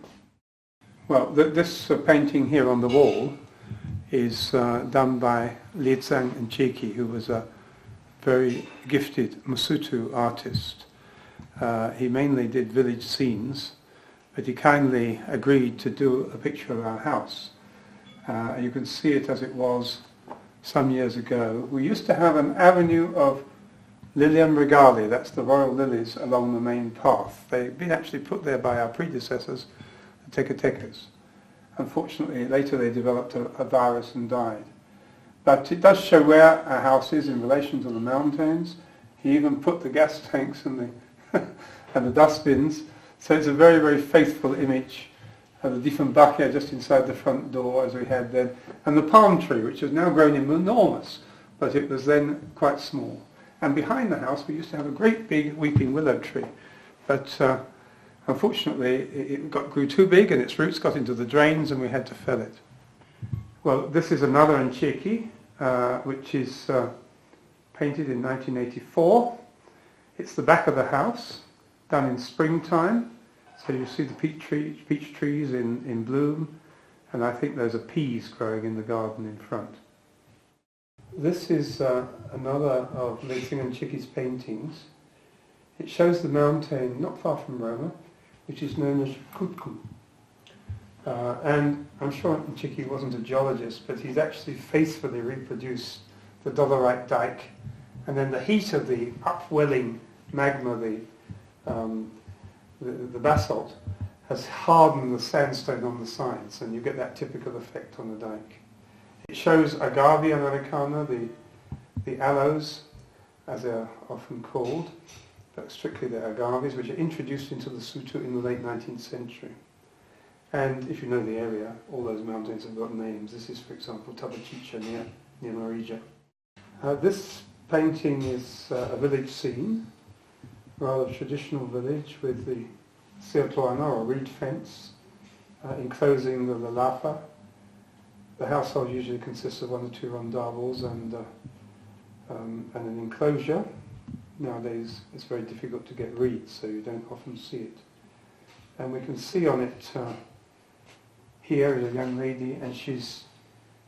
A: Well, this painting here on the wall is done by Lietsang Ncheki, who was a very gifted Masutu artist. He mainly did village scenes, but he kindly agreed to do a picture of our house. You can see it as it was some years ago. We used to have an avenue of Lilium regali, that's the royal lilies, along the main path. They'd been actually put there by our predecessors, the Teketekas. Unfortunately, later they developed a virus and died. But it does show where our house is in relation to the mountains. He even put the gas tanks and the and the dustbins. So it's a very, very faithful image of the Diefenbachia just inside the front door as we had then. And the palm tree, which has now grown enormous, but it was then quite small. And behind the house we used to have a great big weeping willow tree. But unfortunately it grew too big and its roots got into the drains and we had to fell it. Well, this is another Ncheki, which is painted in 1984. It's the back of the house, done in springtime. So you see the peach trees in bloom, and I think there's a peas growing in the garden in front. This is another of Lietsang Ncheki's paintings. It shows the mountain not far from Roma, which is known as Kutku. And I'm sure Ncheki wasn't a geologist, but he's actually faithfully reproduced the dolerite dike, and then the heat of the upwelling magma, the basalt, has hardened the sandstone on the sides, and you get that typical effect on the dike. It shows agave americana, the aloes, as they're often called, but strictly they're agaves, which are introduced into the Lesotho in the late 19th century. And if you know the area, all those mountains have got names. This is, for example, Tabachicha near Marija. This painting is a village scene, rather traditional village with the Seotloana or reed fence enclosing the lalafa. The household usually consists of 1 or 2 rondavels and an enclosure. Nowadays it's very difficult to get reeds, so you don't often see it. And we can see on it here is a young lady, and she's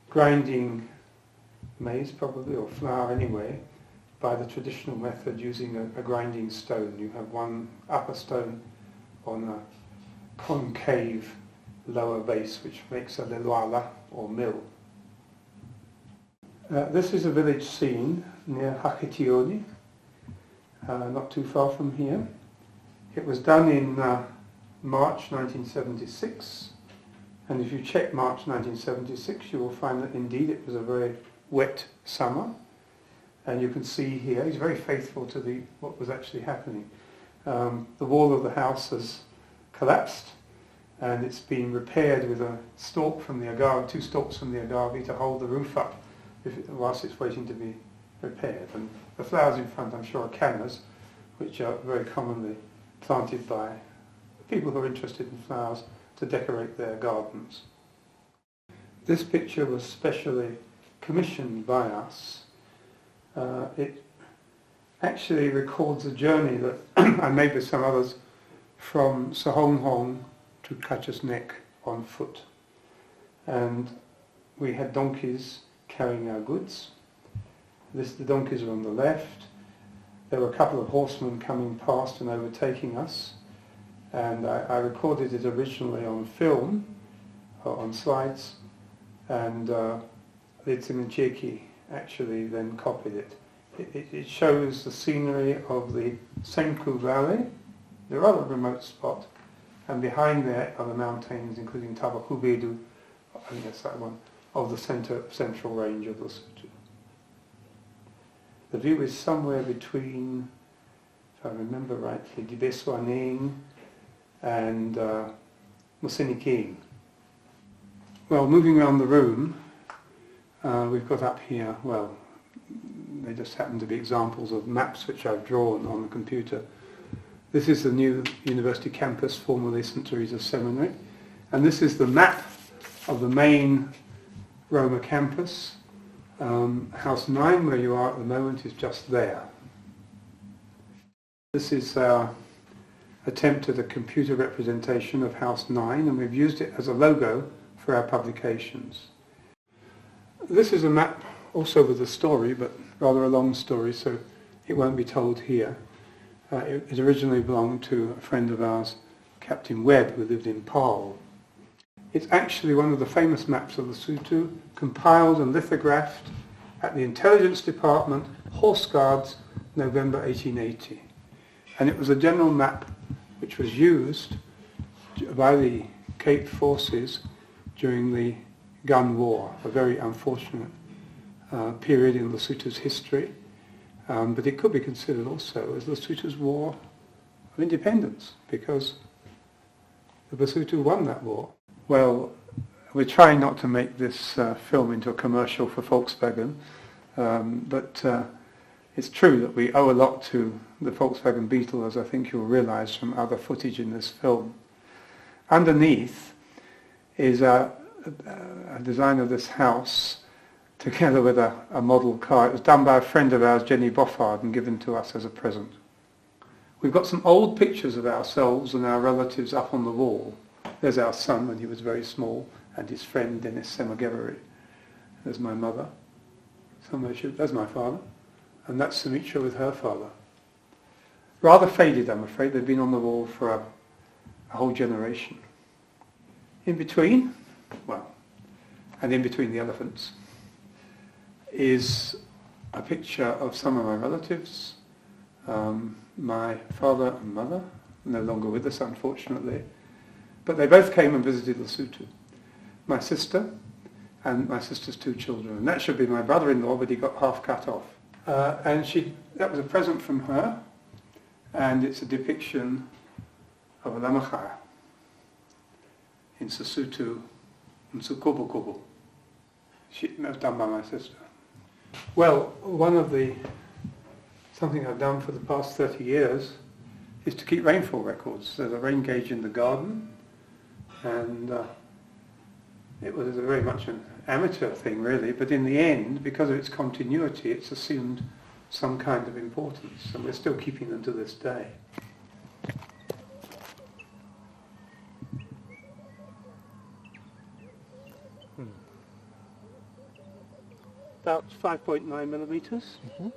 A: grinding maize probably, or flour anyway, by the traditional method using a grinding stone. You have one upper stone on a concave lower base, which makes a leluala or mill. This is a village scene near Haketioni, not too far from here. It was done in March 1976, and if you check March 1976 you will find that indeed it was a very wet summer. And you can see here, he's very faithful to what was actually happening. The wall of the house has collapsed, and it's been repaired with a stalk from the agave, 2 stalks from the agave to hold the roof up whilst it's waiting to be repaired. And the flowers in front, I'm sure, are cannas, which are very commonly planted by people who are interested in flowers to decorate their gardens. This picture was specially commissioned by us. It actually records a journey that I made with some others from Sahonghong to Kachas Nek on foot. And we had donkeys carrying our goods. The donkeys are on the left. There were a couple of horsemen coming past and overtaking us. And I recorded it originally on film, on slides, and Lietsang Ncheki actually then copied it. It shows the scenery of the Senku Valley, the rather remote spot, and behind there are the mountains, including Tabahubedu, I think that's that one, of the central range of Lesotho. The view is somewhere between, if I remember rightly, Dibeswaneng and Mosiniking. Well, moving around the room, we've got up here, well, they just happen to be examples of maps which I've drawn on the computer. This is the new university campus, formerly St. Teresa's Seminary, and this is the map of the main Roma campus. House 9, where you are at the moment, is just there. This is our attempt at a computer representation of House 9, and we've used it as a logo for our publications. This is a map also with a story, but rather a long story, so it won't be told here. It originally belonged to a friend of ours, Captain Webb, who lived in Paarl. It's actually one of the famous maps of Lesotho, compiled and lithographed at the Intelligence Department, Horse Guards, November 1880. And it was a general map which was used by the Cape forces during the gun war, a very unfortunate period in Lesotho's history. But it could be considered also as Lesotho's war of independence, because the Lesotho won that war. Well, we're trying not to make this film into a commercial for Volkswagen, but it's true that we owe a lot to the Volkswagen Beetle, as I think you'll realise from other footage in this film. Underneath is a design of this house, together with a model car. It was done by a friend of ours, Jenny Boffard, and given to us as a present. We've got some old pictures of ourselves and our relatives up on the wall. There's our son when he was very small, and his friend Dennis Semogeveri. There's my mother. There's my father. And that's Sumitra with her father. Rather faded, I'm afraid. They've been on the wall for a whole generation. In between, and in between the elephants, is a picture of some of my relatives. My father and mother, no longer with us unfortunately, but they both came and visited Lesotho. My sister and my sister's 2 children, and that should be my brother-in-law, but he got half cut off. And that was a present from her, and it's a depiction of a lamachara in Sesotho and Sukobo-kobo. That was done by my sister. Well, something I've done for the past 30 years is to keep rainfall records. There's a rain gauge in the garden, and it was very much an amateur thing really, but in the end, because of its continuity, it's assumed some kind of importance, and we're still keeping them to this day. About 5.9 millimeters. Mm-hmm.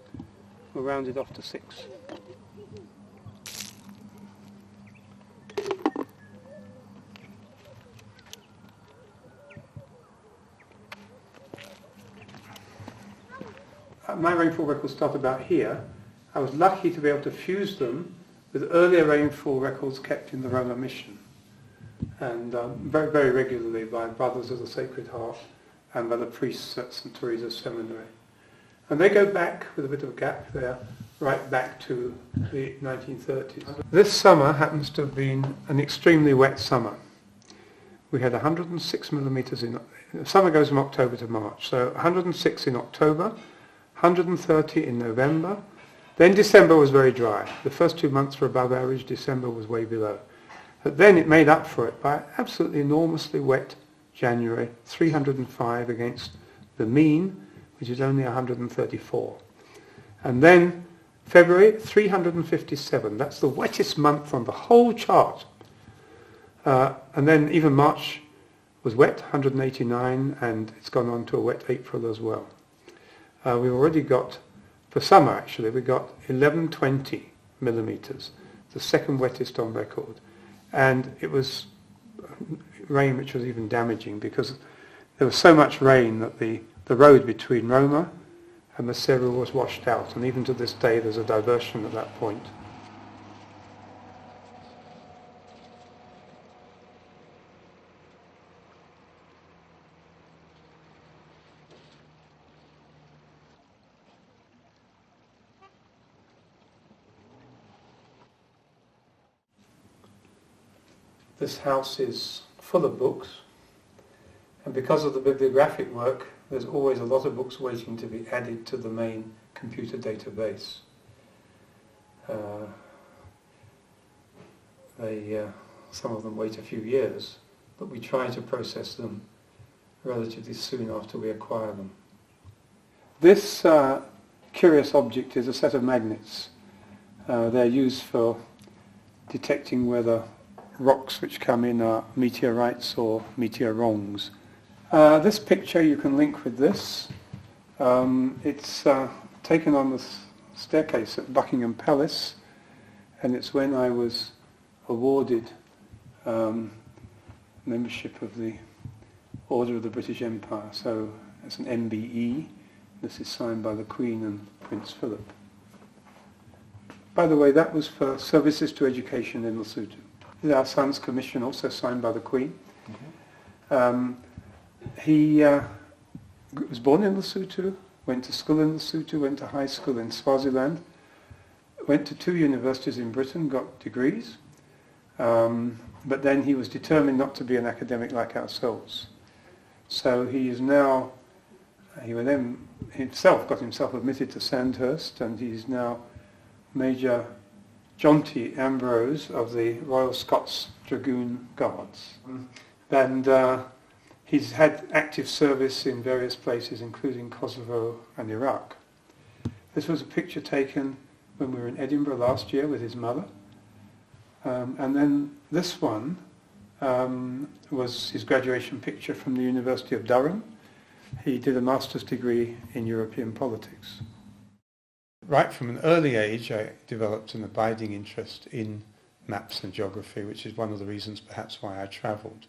A: We'll round it off to 6. My rainfall records start about here. I was lucky to be able to fuse them with earlier rainfall records kept in the Roma mission, and very, very regularly by Brothers of the Sacred Heart and by the priests at St. Teresa's Seminary. And they go back, with a bit of a gap there, right back to the 1930s. This summer happens to have been an extremely wet summer. We had 106 millimeters summer goes from October to March, so 106 in October, 130 in November. Then December was very dry. The first 2 months were above average, December was way below. But then it made up for it by absolutely enormously wet January, 305 against the mean, which is only 134. And then February, 357. That's the wettest month on the whole chart. And then even March was wet, 189, and it's gone on to a wet April as well. We've already got, for summer actually, we got 1120 millimeters, the second wettest on record. And it was rain which was even damaging, because there was so much rain that the road between Roma and Maseru was washed out, and even to this day there's a diversion at that point. This house is full of books, And because of the bibliographic work, there's always a lot of books waiting to be added to the main computer database. Some of them wait a few years, but we try to process them relatively soon after we acquire them. This curious object is a set of magnets. They're used for detecting whether rocks which come in are meteorites or meteorongs. This picture you can link with this. It's taken on the staircase at Buckingham Palace, and it's when I was awarded membership of the Order of the British Empire. So it's an MBE. This is signed by the Queen and Prince Philip. By the way, that was for services to education in Lesotho. This is our son's commission, also signed by the Queen. He was born in Lesotho, went to school in Lesotho, went to high school in Swaziland, went to 2 universities in Britain, got degrees, but then he was determined not to be an academic like ourselves. So he is now, he then himself got himself admitted to Sandhurst, and he's now Major John T. Ambrose of the Royal Scots Dragoon Guards. And he's had active service in various places, including Kosovo and Iraq. This was a picture taken when we were in Edinburgh last year with his mother. And then this one was his graduation picture from the University of Durham. He did a master's degree in European politics. Right from an early age, I developed an abiding interest in maps and geography, which is one of the reasons perhaps why I travelled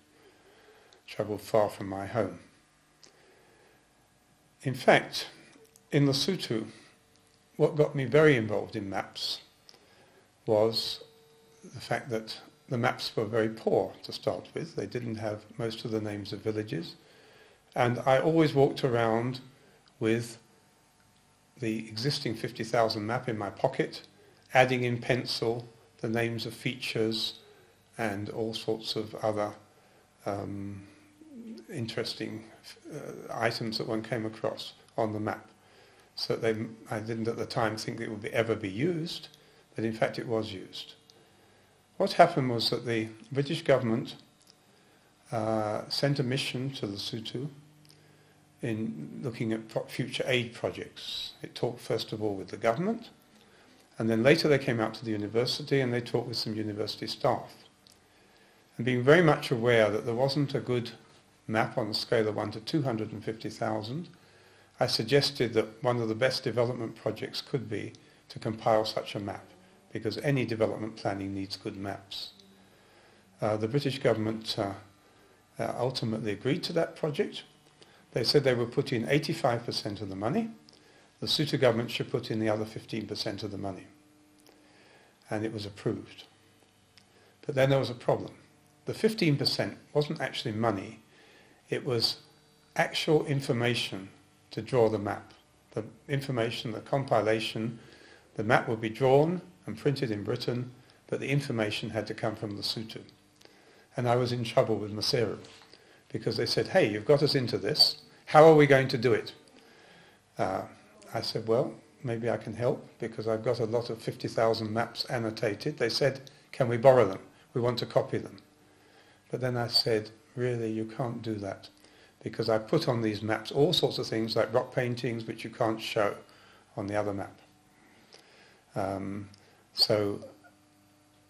A: far from my home. In fact, in Lesotho, what got me very involved in maps was the fact that the maps were very poor to start with. They didn't have most of the names of villages. And I always walked around with the existing 50,000 map in my pocket, adding in pencil the names of features and all sorts of other interesting items that one came across on the map. So I didn't at the time think it would ever be used, but in fact it was used. What happened was that the British government sent a mission to Lesotho in looking at future aid projects. It talked first of all with the government, and then later they came out to the university and they talked with some university staff. And being very much aware that there wasn't a good map on a scale of 1 to 250,000, I suggested that one of the best development projects could be to compile such a map, because any development planning needs good maps. The British government ultimately agreed to that project. They said they would put in 85% of the money. The Lesotho government should put in the other 15% of the money. And it was approved. But then there was a problem. The 15% wasn't actually money. It was actual information to draw the map. The information, the compilation, the map would be drawn and printed in Britain, but the information had to come from Lesotho. And I was in trouble with Maseru, because they said, hey, you've got us into this. How are we going to do it? I said, well, maybe I can help, because I've got a lot of 50,000 maps annotated. They said, can we borrow them? We want to copy them. But then I said, really, you can't do that, because I put on these maps all sorts of things like rock paintings, which you can't show on the other map. So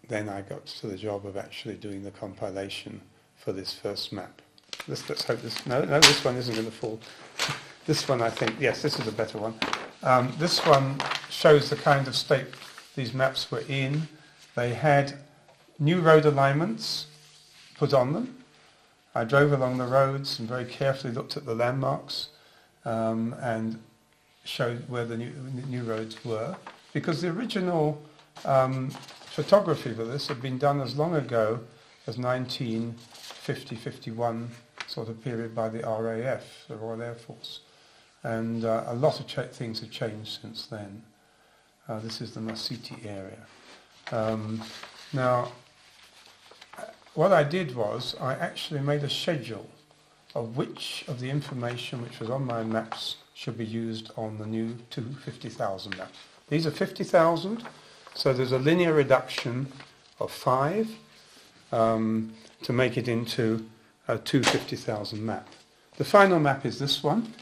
A: then I got to the job of actually doing the compilation for this first map. Let's hope this, no, this one isn't going to fall. This one, I think, yes, this is a better one. This one shows the kind of state these maps were in. They had new road alignments put on them. I drove along the roads and very carefully looked at the landmarks and showed where the new roads were, because the original photography for this had been done as long ago as 1950-51 sort of period by the RAF, the Royal Air Force. And a lot of things have changed since then. This is the Masiti area. Now, what I did was I actually made a schedule of which of the information which was on my maps should be used on the new 250,000 map. These are 50,000, so there's a linear reduction of 5 to make it into a 250,000 map. The final map is this one.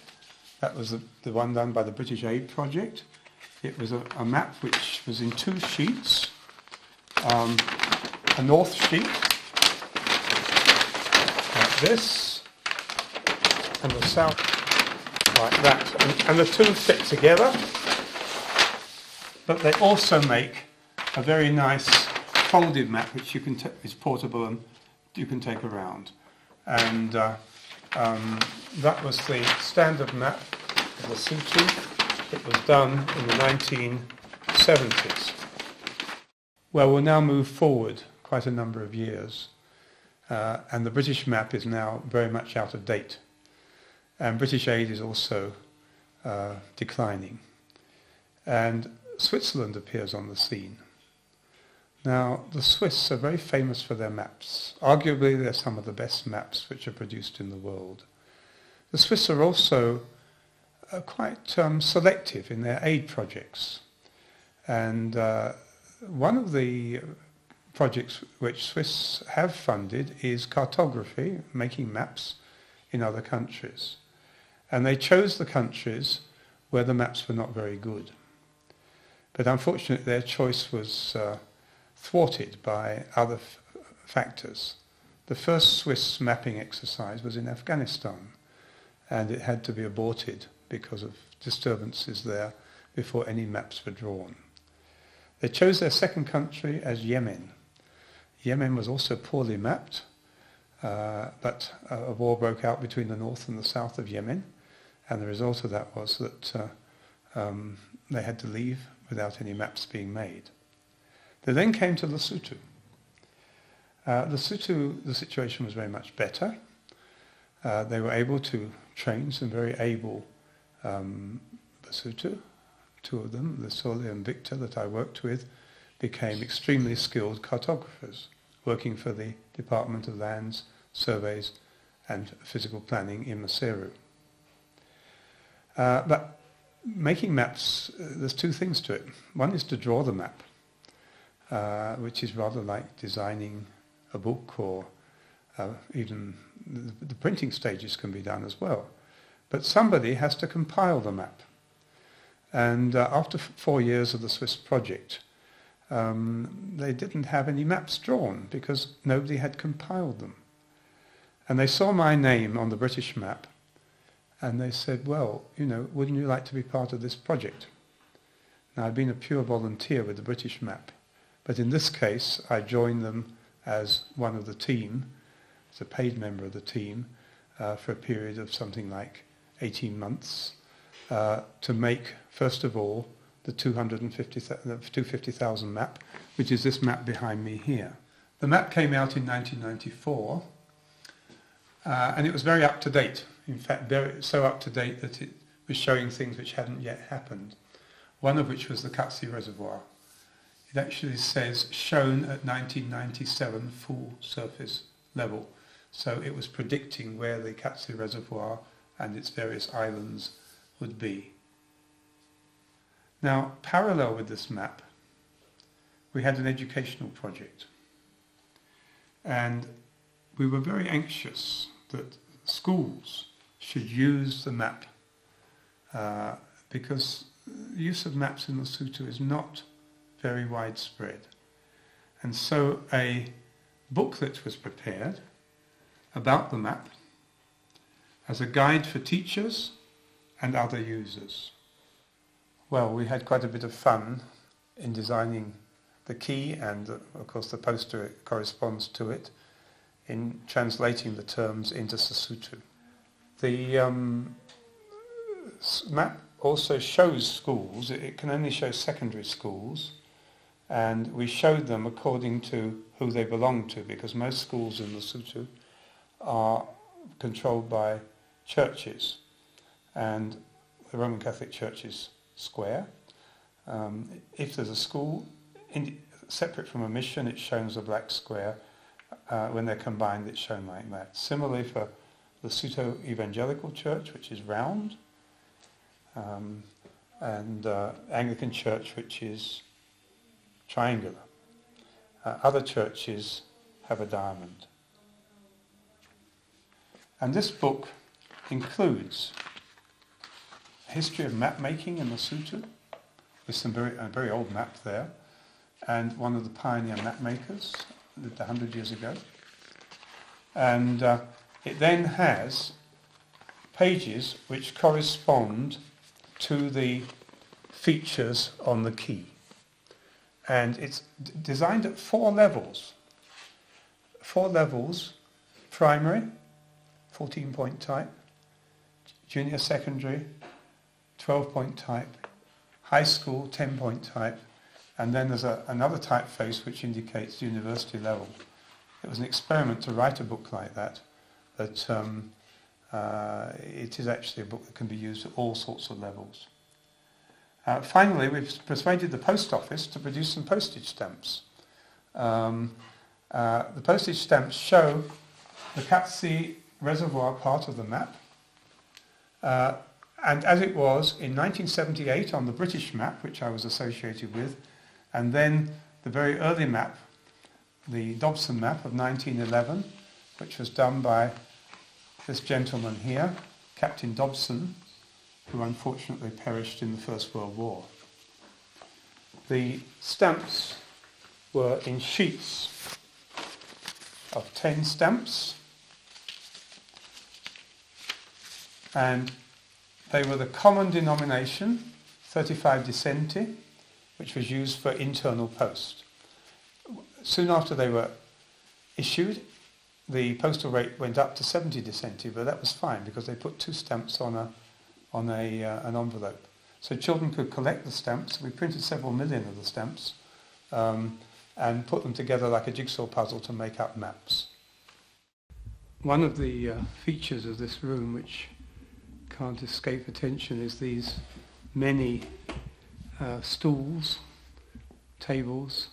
A: That was the one done by the British Aid Project. It was a map which was in 2 sheets. A north sheet, like this, and the south, like that. And the two fit together, but they also make a very nice folded map which you can is portable and you can take around. And that was the standard map of Lesotho. It was done in the 1970s. Well, we'll now move forward quite a number of years, and the British map is now very much out of date, and British aid is also declining, and Switzerland appears on the scene. Now, the Swiss are very famous for their maps. Arguably, they're some of the best maps which are produced in the world. The Swiss are also quite selective in their aid projects, and one of the projects which Swiss have funded is cartography, making maps in other countries. And they chose the countries where the maps were not very good. But unfortunately their choice was thwarted by other factors. The first Swiss mapping exercise was in Afghanistan, and it had to be aborted because of disturbances there before any maps were drawn. They chose their second country as Yemen. Yemen was also poorly mapped, but a war broke out between the north and the south of Yemen, and the result of that was that they had to leave without any maps being made. They then came to Lesotho. Lesotho, the situation was very much better. They were able to train some very able Lesotho. 2 of them, Lesole and Victor, that I worked with, became extremely skilled cartographers, working for the Department of Lands, Surveys and Physical Planning in Maseru. But making maps, there's 2 things to it. One is to draw the map, which is rather like designing a book, or even the printing stages can be done as well. But somebody has to compile the map. And after 4 years of the Swiss project, they didn't have any maps drawn because nobody had compiled them. And they saw my name on the British map, and they said, well, wouldn't you like to be part of this project? Now, I've been a pure volunteer with the British map, but in this case, I joined them as one of the team, as a paid member of the team, for a period of something like 18 months, to make, first of all, the 250,000 map, which is this map behind me here. The map came out in 1994, and it was very up to date. In fact, so up to date that it was showing things which hadn't yet happened. One of which was the Katsi Reservoir. It actually says shown at 1997 full surface level. So it was predicting where the Katsi Reservoir and its various islands would be. Now, parallel with this map, we had an educational project. And we were very anxious that schools should use the map because the use of maps in Lesotho is not very widespread. And so a booklet was prepared about the map as a guide for teachers and other users. Well, we had quite a bit of fun in designing the key, and of course the poster corresponds to it, in translating the terms into Sesotho. The map also shows schools. It can only show secondary schools, and we showed them according to who they belong to, because most schools in Lesotho are controlled by churches, and the Roman Catholic Church is square. If there's a school separate from a mission, it's shown as a black square. When they're combined, it's shown like that. Similarly for Lesotho Evangelical Church, which is round, and Anglican Church, which is triangular. Other churches have a diamond. And this book includes a history of map making in Lesotho, with a very old map there, and one of the pioneer map makers lived 100 years ago. And it then has pages which correspond to the features on the key. And it's designed at 4 levels. 4 levels: primary, 14-point type; junior secondary, 12-point type; high school, 10-point type; and then there's another typeface which indicates university level. It was an experiment to write a book like that, but it is actually a book that can be used at all sorts of levels. Finally, we've persuaded the post office to produce some postage stamps. The postage stamps show the Katsi Reservoir part of the map, and as it was in 1978 on the British map, which I was associated with, and then the very early map, the Dobson map of 1911, which was done by this gentleman here, Captain Dobson, who unfortunately perished in the First World War. The stamps were in sheets of 10 stamps, and they were the common denomination, 35 decenti, which was used for internal post. Soon after they were issued, the postal rate went up to 70 decenti, but that was fine because they put 2 stamps on an envelope. So children could collect the stamps. We printed several million of the stamps and put them together like a jigsaw puzzle to make up maps. One of the features of this room which can't escape attention is these many stools, tables,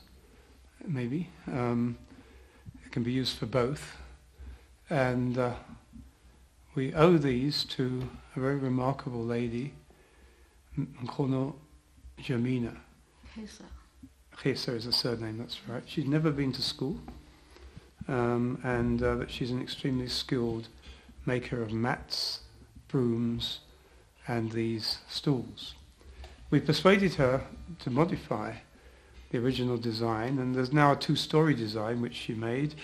A: maybe. It can be used for both. And we owe these to a very remarkable lady, Nkono Jamina. Khesa is a surname, that's right. She's never been to school, but she's an extremely skilled maker of mats, brooms, and these stools. We persuaded her to modify the original design, and there's now a 2-story design which she made,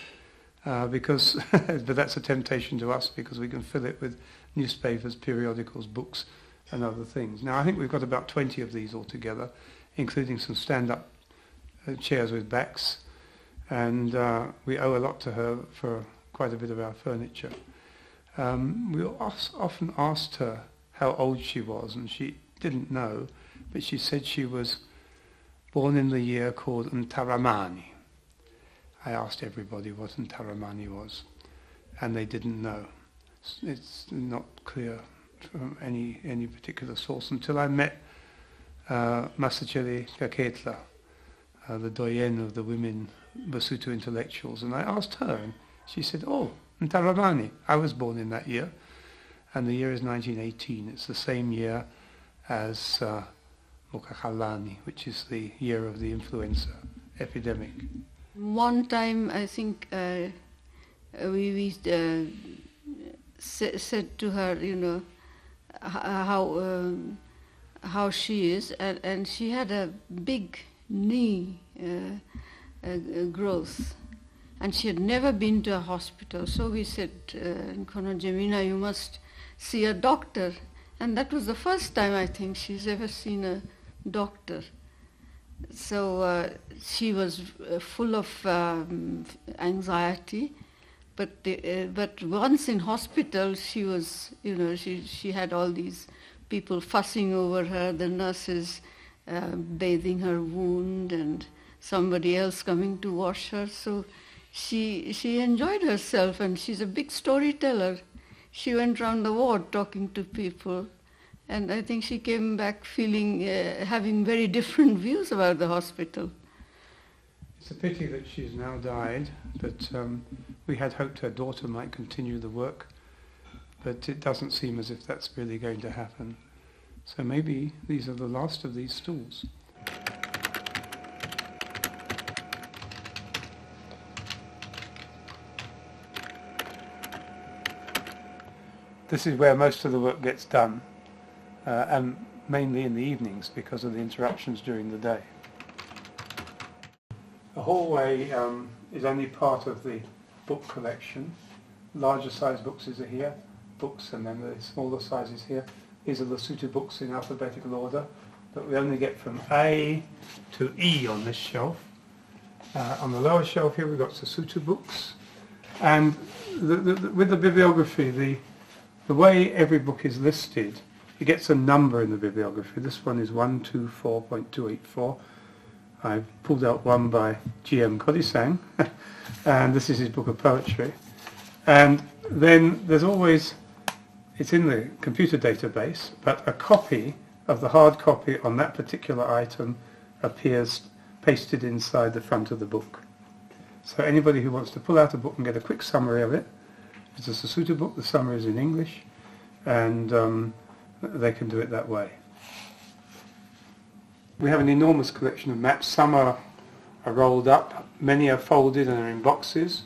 A: because, but that's a temptation to us because we can fill it with newspapers, periodicals, books, and other things. Now I think we've got about 20 of these altogether, including some stand-up chairs with backs, and we owe a lot to her for quite a bit of our furniture. We often asked her how old she was, and she didn't know, but she said she was born in the year called Ntaramani. I asked everybody what Ntaramani was, and they didn't know. It's not clear from any particular source until I met Masacheli Kaketla, the doyenne of the women Basotho intellectuals, and I asked her, and she said, "Oh, Ntaramani, I was born in that year," and the year is 1918. It's the same year as Mokakhalani, which is the year of the influenza epidemic.
B: One time, I think we said to her, you know, how she is, and she had a big knee growth, and she had never been to a hospital. So we said, Nkono Jamina, you must see a doctor. And that was the first time I think she's ever seen a doctor. So she was full of anxiety, but once in hospital she was, you know, she had all these people fussing over her, the nurses bathing her wound and somebody else coming to wash her. So she enjoyed herself, and she's a big storyteller. She went round the ward talking to people. And I think she came back feeling, having very different views about the hospital.
A: It's a pity that she's now died, but we had hoped her daughter might continue the work. but it doesn't seem as if that's really going to happen. So maybe these are the last of these stools. This is where most of the work gets done, and mainly in the evenings because of the interruptions during the day. The hallway is only part of the book collection. Larger size books are here, books, and then the smaller sizes here. These are the Lesotho books in alphabetical order, but we only get from A to E on this shelf. On the lower shelf here we've got Lesotho books, and with the bibliography, the way every book is listed, it gets a number in the bibliography. This one is 124.284. I've pulled out one by G.M. Kodisang, and this is his book of poetry. And then there's always, it's in the computer database, but a copy of the hard copy on that particular item appears pasted inside the front of the book. So anybody who wants to pull out a book and get a quick summary of it, it's a Lesotho book, the summary is in English, and they can do it that way. We have an enormous collection of maps. Some are rolled up, many are folded and are in boxes.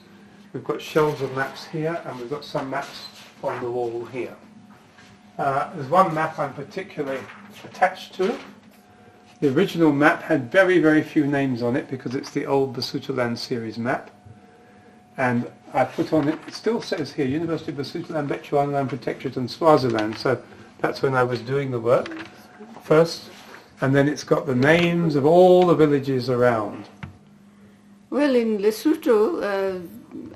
A: We've got shelves of maps here, and we've got some maps on the wall here. There's one map I'm particularly attached to. The original map had very, very few names on it because it's the old Lesotholand series map. And I put on it, it still says here, University of Lesotholand, Bechuanaland Protectorate and Swaziland. So that's when I was doing the work first. And then it's got the names of all the villages around.
B: Well, in Lesotho,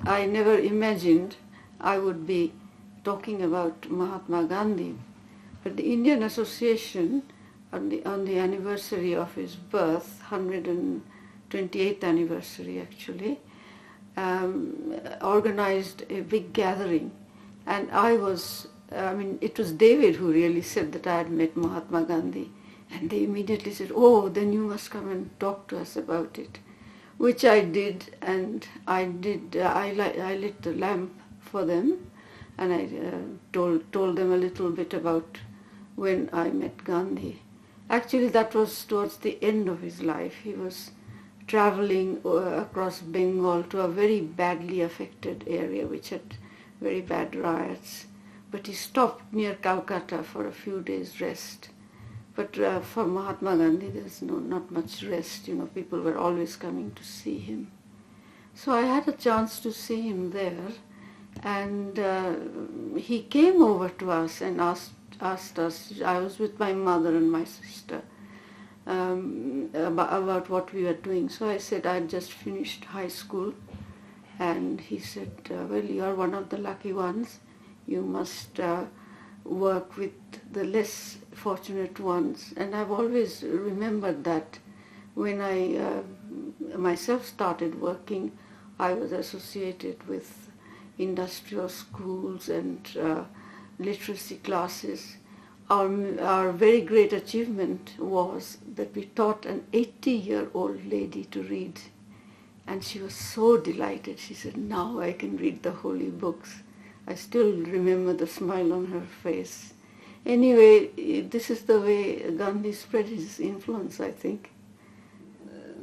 B: I never imagined I would be talking about Mahatma Gandhi. But the Indian Association, on the anniversary of his birth, 128th anniversary actually, organized a big gathering, and it was David who really said that I had met Mahatma Gandhi, and they immediately said, oh, then you must come and talk to us about it, which I did, and I lit the lamp for them, and I told them a little bit about when I met Gandhi. Actually, that was towards the end of his life. He was traveling across Bengal to a very badly affected area which had very bad riots. But he stopped near Calcutta for a few days' rest. But for Mahatma Gandhi, there's not much rest. People were always coming to see him. So I had a chance to see him there, and he came over to us and asked us. I was with my mother and my sister. About what we were doing. So I said I'd just finished high school, and he said, well, you're one of the lucky ones. You must work with the less fortunate ones. And I've always remembered that when I myself started working, I was associated with industrial schools and literacy classes. Our very great achievement was that we taught an 80-year-old lady to read, and she was so delighted. She said, now I can read the holy books. I still remember the smile on her face. Anyway, this is the way Gandhi spread his influence, I think.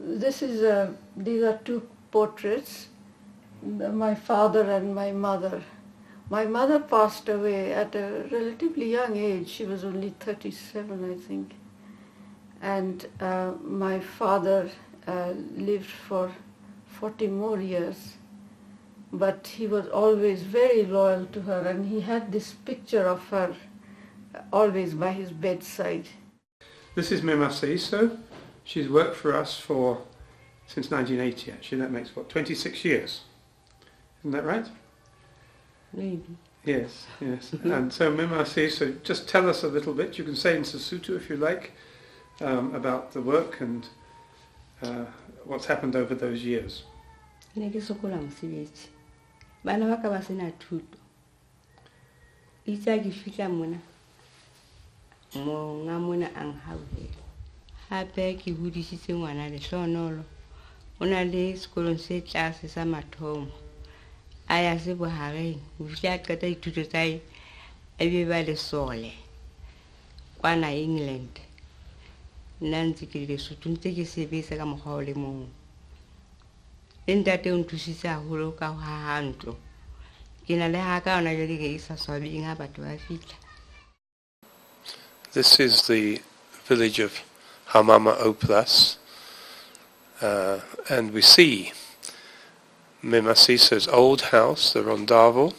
B: These are two portraits, my father and my mother. My mother passed away at a relatively young age. She was only 37, I think. And my father lived for 40 more years. But he was always very loyal to her, and he had this picture of her always by his bedside.
A: This is Mema Seiso. She's worked for us since 1980, actually. That makes, 26 years? Isn't that right?
G: Maybe.
A: Yes. And so Mema Seiso, just tell us a little bit, you can say in Sesotho if you like, about the work and what's happened over those years.
G: Bana ba ka ba sena thuto itsa ke fitla mona mo nga mona ang hawe hape ke hodisitse ngwana le hlonolo ona le sekolong se tlase sa mathomo a ya se bohareng o fitla qeta dithuto tsa e be ba le sole kwana England nna ntse ke le Lesotho ntse ke sebetsa ka mokgwa o le mong le ntate o nthusitse haholo ka ho haha ntlo ke na le haka ona jwale ke isa swabeng ha batho ba fihla.
A: This is the village of Hamama Oplas, and we see Memasisa's old house, the Rondavel,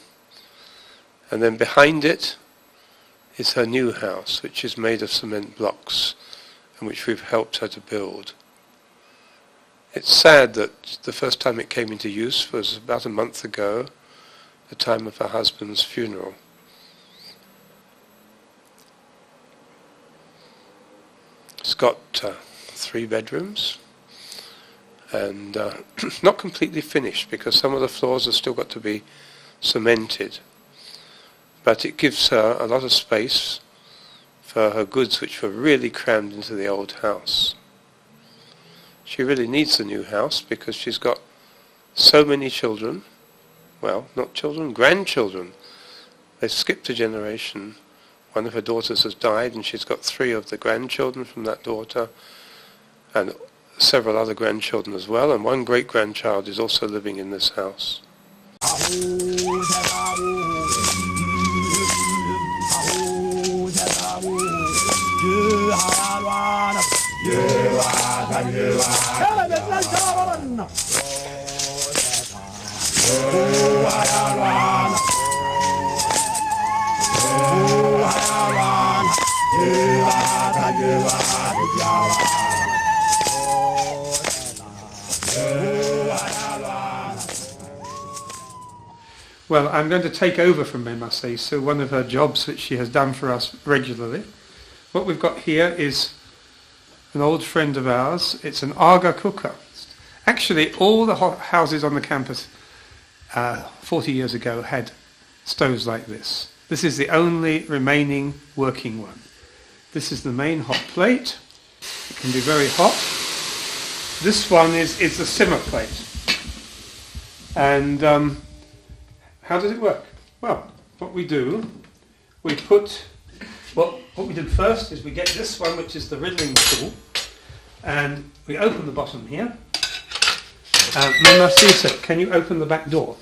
A: and then behind it is her new house, which is made of cement blocks and which we've helped her to build. It's sad that the first time it came into use was about a month ago, the time of her husband's funeral. It's got 3 bedrooms and not completely finished because some of the floors have still got to be cemented. But it gives her a lot of space for her goods which were really crammed into the old house. She really needs the new house because she's got so many children, well, not children, grandchildren. They've skipped a generation. One of her daughters has died and she's got 3 of the grandchildren from that daughter and several other grandchildren as well, and 1 great-grandchild is also living in this house. Well, I'm going to take over from Memase, so one of her jobs which she has done for us regularly. What we've got here is an old friend of ours. It's an Aga cooker. Actually, all the houses on the campus 40 years ago had stoves like this. This is the only remaining working one. This is the main hot plate. It can be very hot. This one is the simmer plate. And how does it work? Well, what we do, we put, what we did first is we get this one, which is the riddling tool, and we open the bottom here. Mama Sisa, can you open the back door?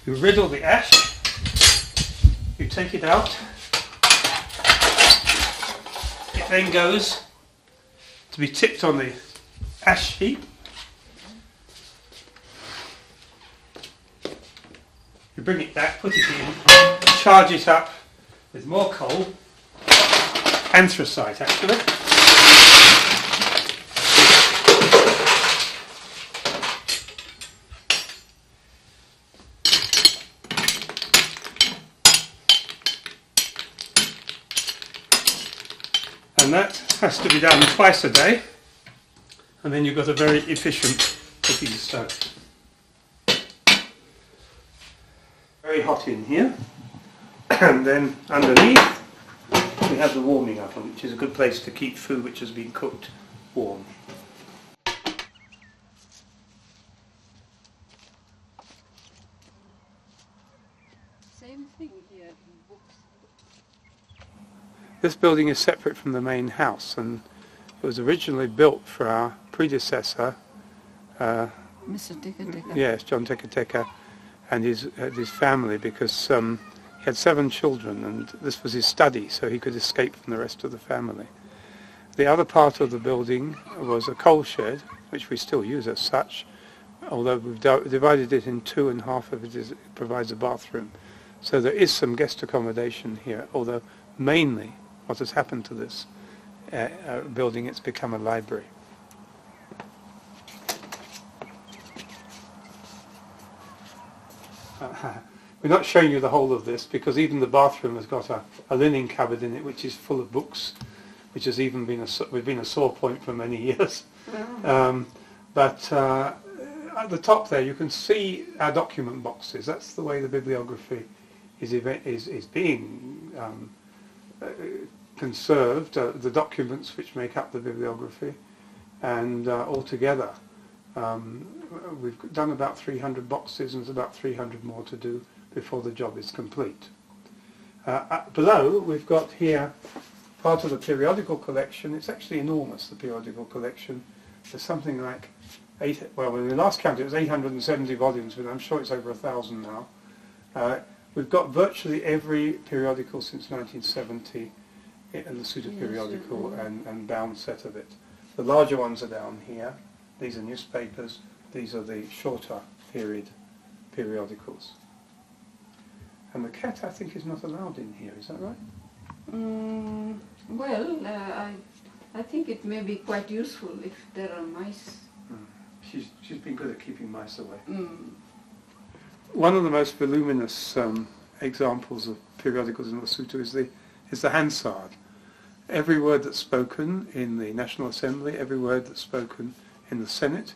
A: You riddle the ash, you take it out, it then goes to be tipped on the ash heap. You bring it back, put it in, charge it up with more coal, anthracite actually. And that has to be done twice a day, and then you've got a very efficient cooking stove. Very hot in here, and then underneath we have the warming oven, which is a good place to keep food which has been cooked warm.
B: Same thing here.
A: This building is separate from the main house, and it was originally built for our predecessor,
B: Mr. Teka.
A: yes, John Teka and his family, because he had 7 children and this was his study, so he could escape from the rest of the family. The other part of the building was a coal shed, which we still use as such, although we've divided it in 2, and half of it provides a bathroom. So there is some guest accommodation here, although mainly what has happened to this building, it's become a library. We're not showing you the whole of this because even the bathroom has got a linen cupboard in it which is full of books, which has even been a sore point for many years. But at the top there you can see our document boxes. That's the way the bibliography is being conserved, the documents which make up the bibliography, and altogether we've done about 300 boxes and there's about 300 more to do before the job is complete. Below we've got here part of the periodical collection. It's actually enormous, the periodical collection. There's something like when we last counted it was 870 volumes, but I'm sure it's over 1,000 now. We've got virtually every periodical since 1970, the Lesotho periodical and bound set of it. The larger ones are down here. These are newspapers. These are the shorter period periodicals. And the cat, I think, is not allowed in here. Is that right?
B: Well, I think it may be quite useful if there are mice.
A: She's been good at keeping mice away.
B: Mm.
A: One of the most voluminous examples of periodicals in Lesotho is the Hansard. Every word that's spoken in the National Assembly, every word that's spoken in the Senate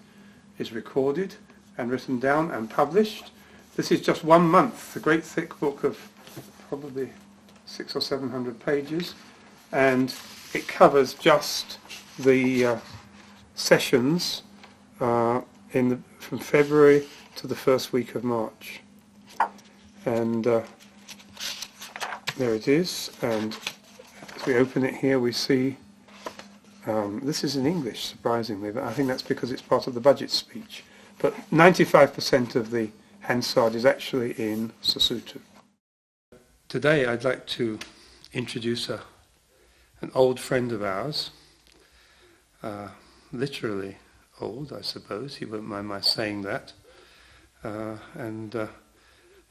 A: is recorded and written down and published. This is just 1 month, a great thick book of probably 600 or 700 pages, and it covers just the sessions from February to the first week of March. And there it is, and as we open it here we see, this is in English surprisingly, but I think that's because it's part of the budget speech. But 95% of the Hansard is actually in Sesotho. Today I'd like to introduce an old friend of ours, literally old I suppose, he won't mind my saying that, and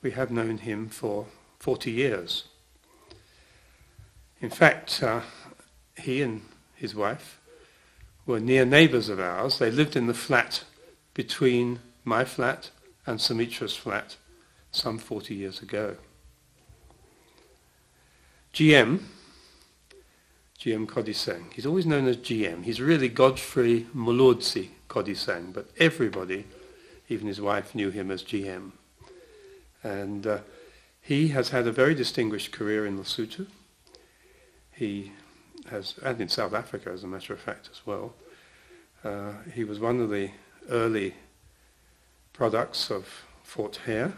A: we have known him for 40 years. In fact, he and his wife were near neighbours of ours. They lived in the flat between my flat and Sumitra's flat some 40 years ago. GM Kodisang, he's always known as GM. He's really Godfrey Molodzi Kodisang, but everybody, even his wife, knew him as GM. And he has had a very distinguished career in Lesotho. He has, and in South Africa as a matter of fact as well. He was one of the early products of Fort Hare,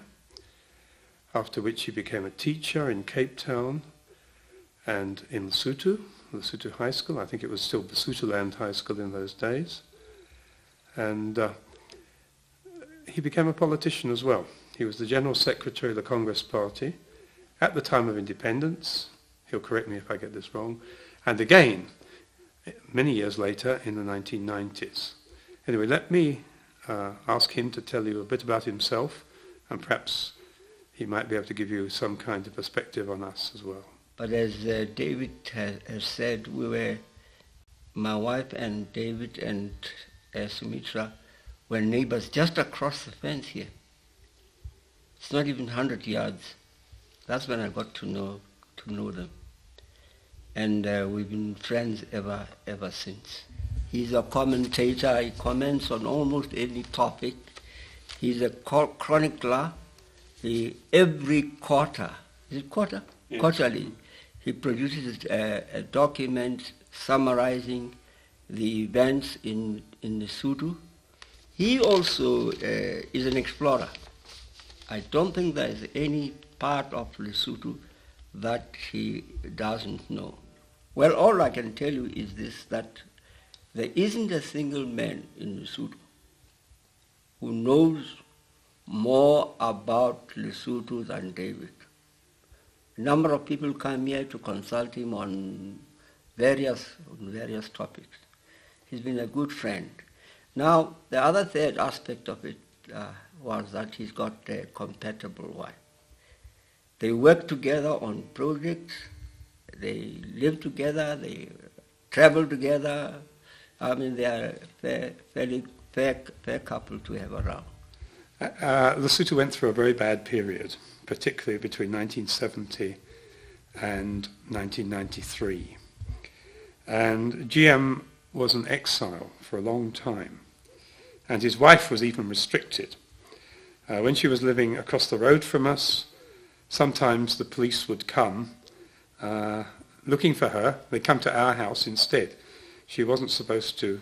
A: after which he became a teacher in Cape Town and in Lesotho High School. I think it was still Lesotholand High School in those days. And he became a politician as well. He was the General Secretary of the Congress Party at the time of independence. He'll correct me if I get this wrong. And again, many years later in the 1990s. Anyway, let me ask him to tell you a bit about himself, and perhaps he might be able to give you some kind of perspective on us as well.
H: But as David has said, my wife and David and Sumitra were neighbors just across the fence here. It's not even 100 yards. That's when I got to know them. And we've been friends ever since. He's a commentator. He comments on almost any topic. He's a chronicler. Every quarter, is it quarter? Yes. Quarterly, he produces a document summarizing the events in Lesotho. He also is an explorer. I don't think there is any part of Lesotho that he doesn't know. Well, all I can tell you is this, that there isn't a single man in Lesotho who knows more about Lesotho than David. A number of people come here to consult him on various topics. He's been a good friend. Now, the other third aspect of it was that he's got a compatible wife. They work together on projects, they live together, they travel together. I mean, they are a fairly fair couple to have around.
A: Lesotho went through a very bad period, particularly between 1970 and 1993. And GM was an exile for a long time. And his wife was even restricted. When she was living across the road from us, sometimes the police would come looking for her. They come to our house instead. She wasn't supposed to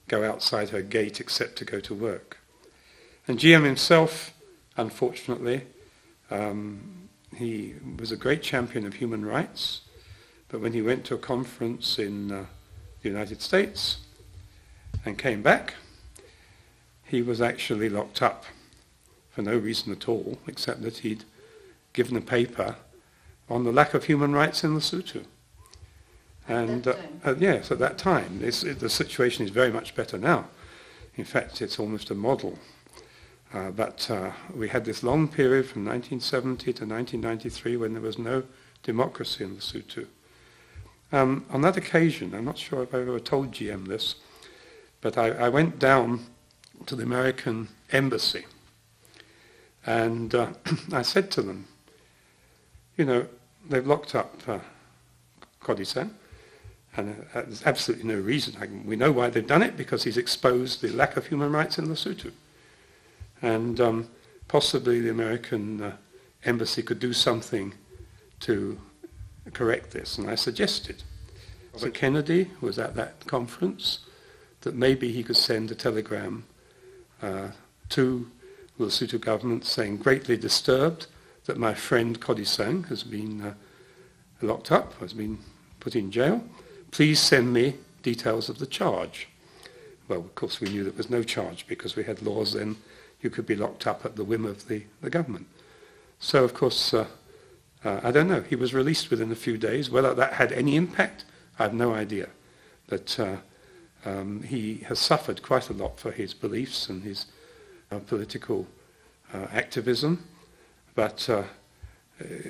A: go outside her gate except to go to work. And GM himself, unfortunately, he was a great champion of human rights, but when he went to a conference in the United States and came back, he was actually locked up for no reason at all, except that he'd given a paper on the lack of human rights in Lesotho. And yes, at that time. The situation is very much better now. In fact, it's almost a model. But we had this long period from 1970 to 1993 when there was no democracy in Lesotho. On that occasion, I'm not sure if I've ever told GM this, but I went down to the American embassy and I said to them, you know, they've locked up Kodisang, and there's absolutely no reason. We know why they've done it, because he's exposed the lack of human rights in Lesotho. And possibly the American embassy could do something to correct this. And I suggested that Kennedy was at that conference, that maybe he could send a telegram to the Lesotho government saying, greatly disturbed that my friend Kodisang has been locked up, has been put in jail. Please send me details of the charge. Well, of course, we knew there was no charge because we had laws then. You could be locked up at the whim of the government. So, of course, I don't know. He was released within a few days. Whether that had any impact, I have no idea. But he has suffered quite a lot for his beliefs and his political activism. But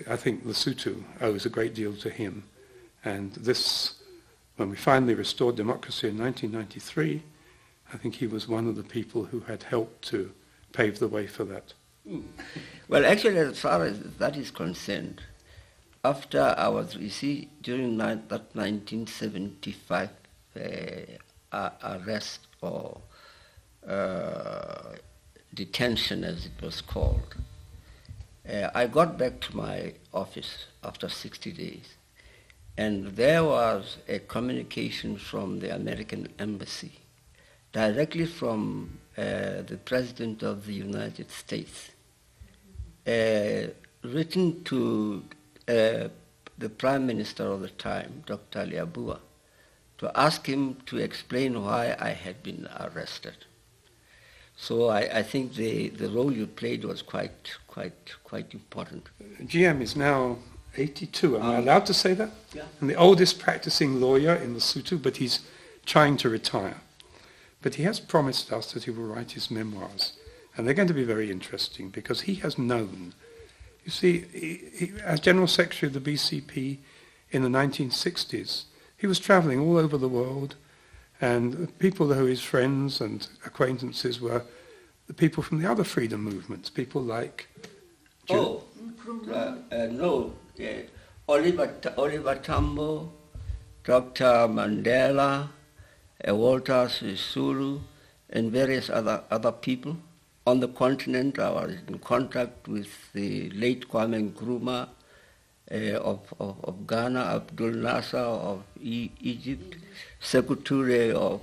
A: I think Lesotho owes a great deal to him. And this, when we finally restored democracy in 1993, I think he was one of the people who had helped to pave the way for that.
H: Well, actually, as far as that is concerned, after I was received during that 1975 arrest or detention, as it was called, I got back to my office after 60 days, and there was a communication from the American embassy, directly from the President of the United States, written to the Prime Minister of the time, Dr. Liabua, to ask him to explain why I had been arrested. So I think the role you played was quite important.
A: GM is now 82. Am I allowed to say that?
H: Yeah.
A: And the oldest practicing lawyer in Lesotho, but he's trying to retire. But he has promised us that he will write his memoirs. And they're going to be very interesting because he has known. You see, he, as General Secretary of the BCP in the 1960s, he was traveling all over the world, and the people who were his friends and acquaintances were the people from the other freedom movements, people like...
H: No, Oliver Tambo, Dr. Mandela, Walter Sisulu, and various other people. On the continent, I was in contact with the late Kwame Nkrumah of Ghana, Abdul Nasser of Egypt, Secretary of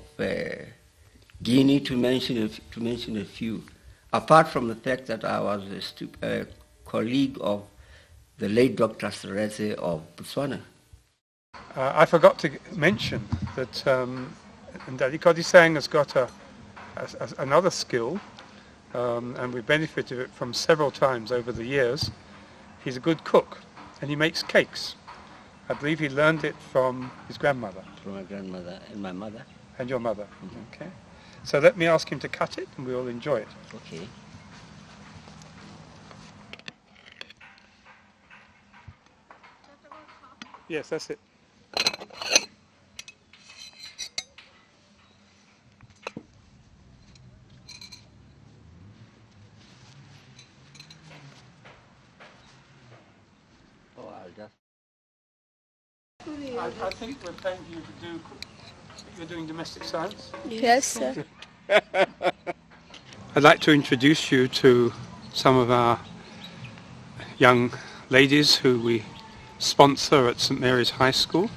H: Guinea, to mention a few. Apart from the fact that I was a colleague of the late Dr. Seretse of Botswana.
A: I forgot to mention that Ndali Kodisang has got another skill, and we've benefited from several times over the years. He's a good cook, and he makes cakes. I believe he learned it from his grandmother.
H: From my grandmother and my mother.
A: And your mother. Mm-hmm. Okay. So let me ask him to cut it, and we'll enjoy it.
H: Okay.
A: Yes, that's it. I think we're paying you to do, you're doing domestic science?
I: Yes, sir.
A: I'd like to introduce you to some of our young ladies who we sponsor at St Mary's High School.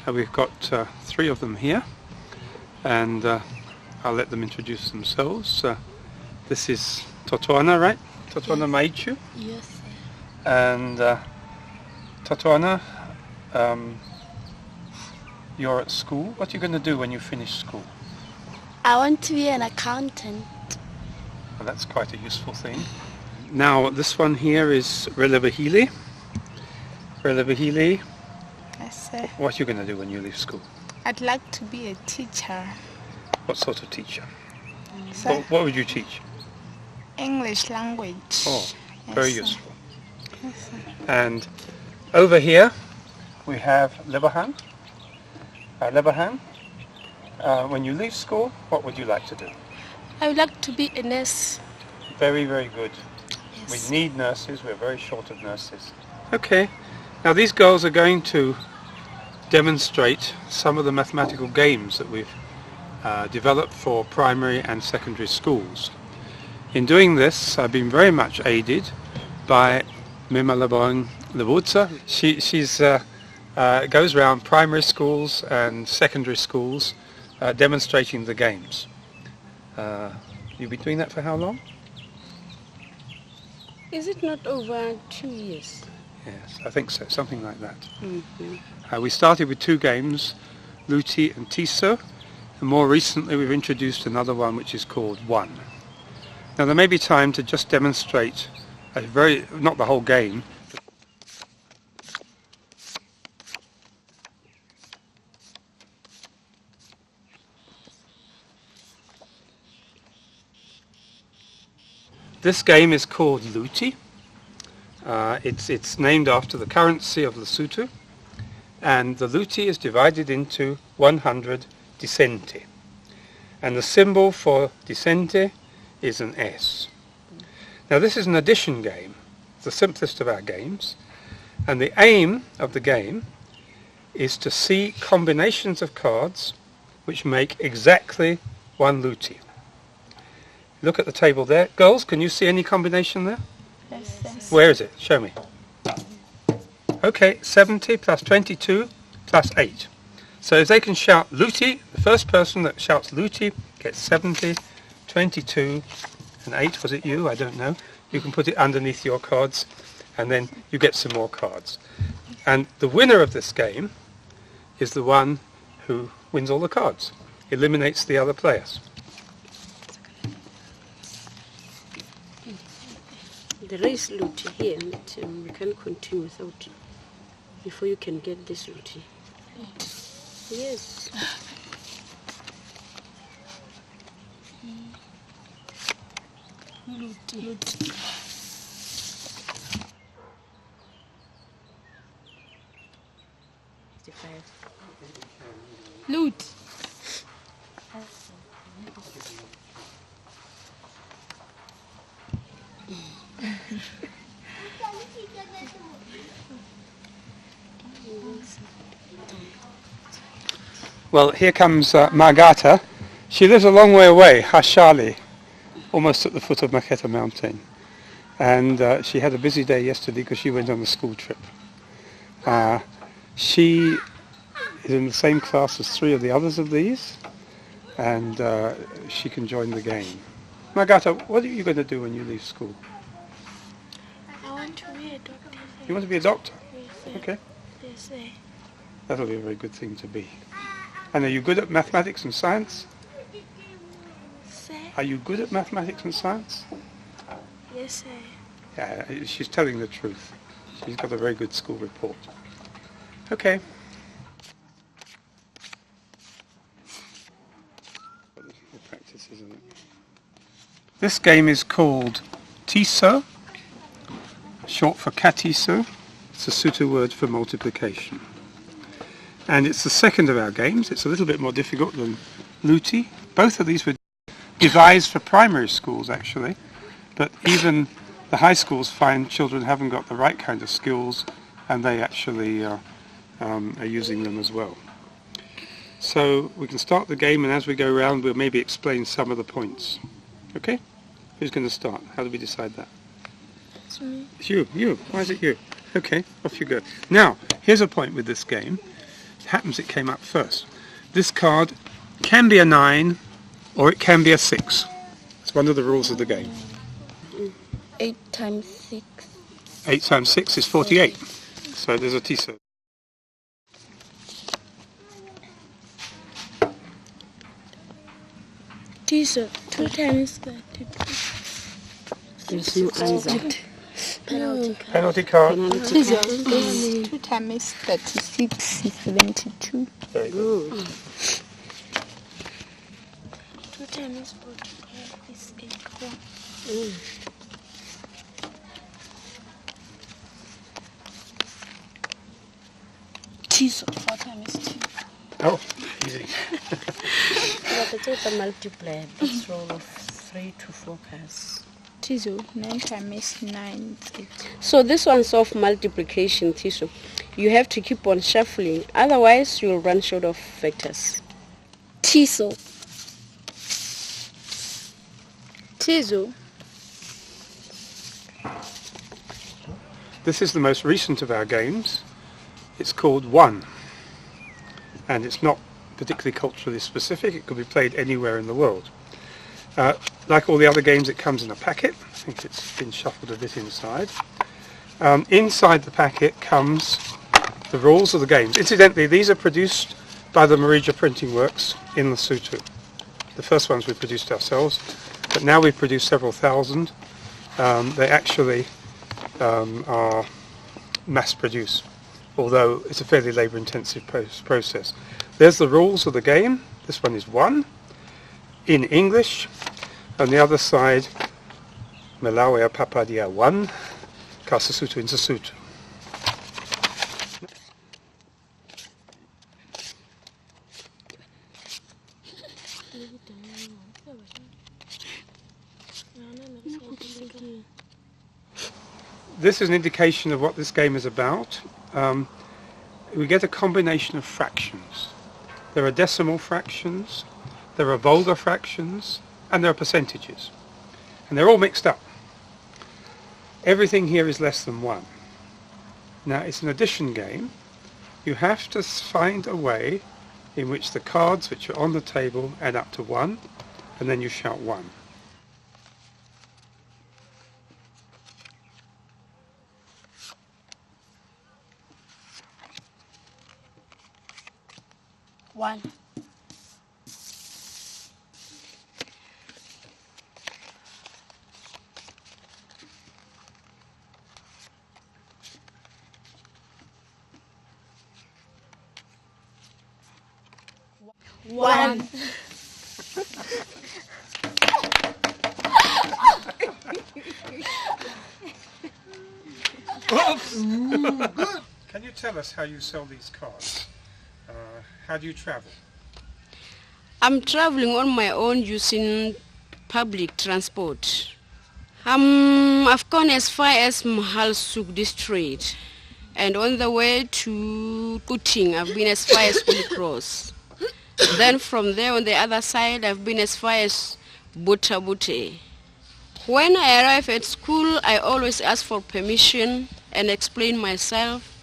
A: We've got 3 of them here, and I'll let them introduce themselves. This is Totoana, right? Totoana Maichu.
I: Yes, sir.
A: And Totoana, you're at school. What are you going to do when you finish school?
I: I want to be an accountant.
A: Well, that's quite a useful thing. Now, this one here is Relevahili. Relevahili,
J: Yes, sir.
A: what are you going to do when you leave school?
J: I'd like to be a teacher.
A: What sort of teacher?
J: Sir,
A: What would you teach?
J: English language.
A: Oh,
J: Yes,
A: very
J: sir.
A: useful.
J: Yes, sir.
A: And over here we have Lebahan. Lebahan, when you leave school, what would you like to do?
I: I would like to be a nurse.
A: Very, very good.
I: Yes.
A: We need nurses. We're very short of nurses. Okay. Now these girls are going to demonstrate some of the mathematical games that we've developed for primary and secondary schools. In doing this, I've been very much aided by Mima Labong Levutsa. She's goes around primary schools and secondary schools demonstrating the games. You've been doing that for how long?
B: Is it not over 2 years?
A: Yes, I think so, something like that.
B: Mm-hmm.
A: We started with 2 games, Luti and Tiso, and more recently we've introduced another one which is called One. Now there may be time to just demonstrate not the whole game. This game is called Luti. It's named after the currency of Lesotho, and the Luti is divided into 100 decente. And the symbol for decente is an S. Now this is an addition game, the simplest of our games, and the aim of the game is to see combinations of cards which make exactly 1 Luti. Look at the table there. Girls, can you see any combination there?
J: Yes, yes.
A: Where is it? Show me. Okay, 70 plus 22 plus 8. So if they can shout Luti, the first person that shouts Luti gets 70, 22 and 8. Was it you? I don't know. You can put it underneath your cards and then you get some more cards. And the winner of this game is the one who wins all the cards, eliminates the other players.
B: There is Luti here, but we can't continue without, before you can get this Luti. Yes.
I: Luti.
J: Loot.
A: Well, here comes Margata. She lives a long way away, Hashali, almost at the foot of Maketa Mountain. And she had a busy day yesterday because she went on a school trip. She is in the same class as 3 of the others of these, and she can join the game. Margata, what are you going to do when you leave school?
I: I want to be a doctor.
A: You want to be a doctor?
I: Yes,
A: Okay.
I: yes,
A: That'll be a very good thing to be. And are you good at mathematics and science?
I: sir.
A: Are you good at mathematics and science?
I: Yes, sir.
A: Yeah, she's telling the truth. She's got a very good school report. Okay. Practice, isn't it? This game is called Tiso, short for Katiso. It's a Sotho word for multiplication. And it's the second of our games. It's a little bit more difficult than Luti. Both of these were devised for primary schools, actually. But even the high schools find children haven't got the right kind of skills, and they actually are using them as well. So we can start the game, and as we go around, we'll maybe explain some of the points. Okay? Who's going to start? How do we decide that?
I: It's me.
A: It's you. Why is it you? Okay, off you go. Now, here's a point with this game. It happens it came up first. This card can be a 9 or it can be a 6. It's one of the rules of the game.
I: 8 times 6.
A: 8 times 6 is 48. So there's a Tiso.
I: Teaser, 2 times 32.
G: There's no answer.
A: Penalty card.
J: 2 times 36 is 72.
A: Very good.
I: 2 times 45 is 81. Teaser, 4 times 2.
A: Oh, easy.
K: But it's a multiplier. That's roll of 3 to 4 cards.
J: Tizo, 9 times 9.
K: So this one's of multiplication, Tisho. You have to keep on shuffling, otherwise you'll run short of vectors.
I: Teaser.
J: Tizo,
A: This is the most recent of our games. It's called One. And it's not particularly culturally specific. It could be played anywhere in the world. Like all the other games, it comes in a packet. I think it's been shuffled a bit inside. Inside the packet comes the rules of the games. Incidentally, these are produced by the Marija Printing Works in Lesotho. The first ones we produced ourselves, but now we've produced several thousand. They actually are mass-produced, although it's a fairly labour-intensive process. There's the rules of the game. This one is One, in English. On the other side, Malawi Papadia 1, ka Sesotho in Sesotho. This is an indication of what this game is about. We get a combination of fractions. There are decimal fractions, there are vulgar fractions, and there are percentages. And they're all mixed up. Everything here is less than 1. Now, it's an addition game. You have to find a way in which the cards which are on the table add up to 1, and then you shout 1.
I: One. One.
A: Can you tell us how you sell these cards? How do you travel?
K: I'm traveling on my own using public transport. I've gone as far as Mahalsuk district, and on the way to Kuting, I've been as far as Holy Cross. Then from there on the other side, I've been as far as Butabute. When I arrive at school, I always ask for permission and explain myself,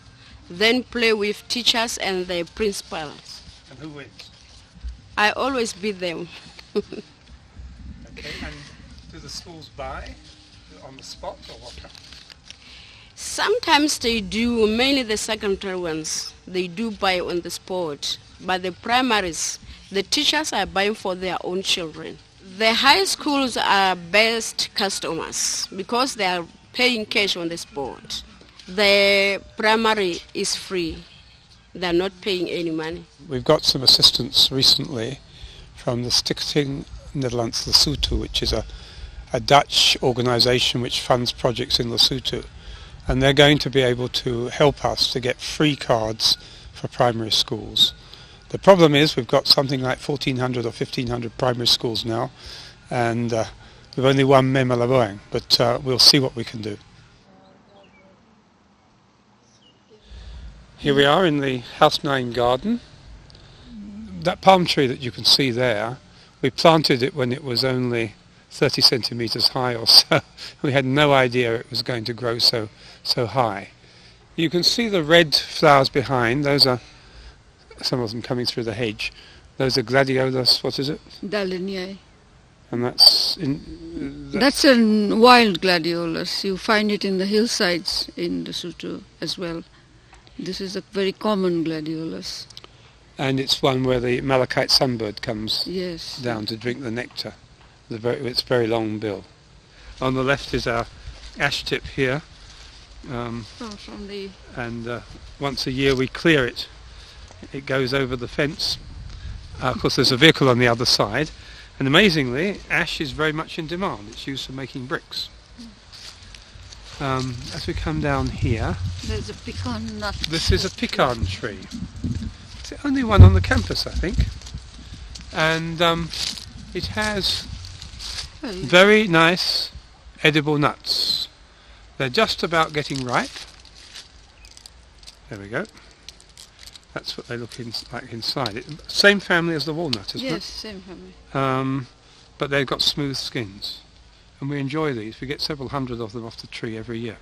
K: then play with teachers and the principals.
A: And who wins?
K: I always beat them.
A: Okay, and do the schools buy on the spot or what?
K: Sometimes they do, mainly the secondary ones. They do buy on the spot. But the primaries, the teachers are buying for their own children. The high schools are best customers because they are paying cash on the spot. The primary is free. They're not paying any money.
A: We've got some assistance recently from the Stichting Nederlands Lesotho, which is a Dutch organisation which funds projects in Lesotho. And they're going to be able to help us to get free cards for primary schools. The problem is we've got something like 1,400 or 1,500 primary schools now, and we've only one Memalaboang, but we'll see what we can do. Here we are in the House 9 garden. That palm tree that you can see there, we planted it when it was only 30 centimeters high or so. We had no idea it was going to grow so high. You can see the red flowers behind. Those are some of them coming through the hedge. Those are gladiolus, what is it?
B: Daliniae.
A: And that's
B: That's a wild gladiolus. You find it in the hillsides in Lesotho as well. This is a very common gladiolus.
A: and it's one where the malachite sunbird comes
B: Yes.
A: down to drink the nectar. Its very long bill. On the left is our ash tip here,
B: From the
A: and once a year we clear it. It goes over the fence. Of course there's a vehicle on the other side, and amazingly ash is very much in demand. It's used for making bricks. As we come down here,
B: there's a pecan nut.
A: this is a pecan tree. It's the only one on the campus, I think, and it has very nice edible nuts. They're just about getting ripe. There we go. That's what they look like inside. Same family as the walnut, isn't it?
B: Yes, same family.
A: But they've got smooth skins. And we enjoy these. We get several hundred of them off the tree every year.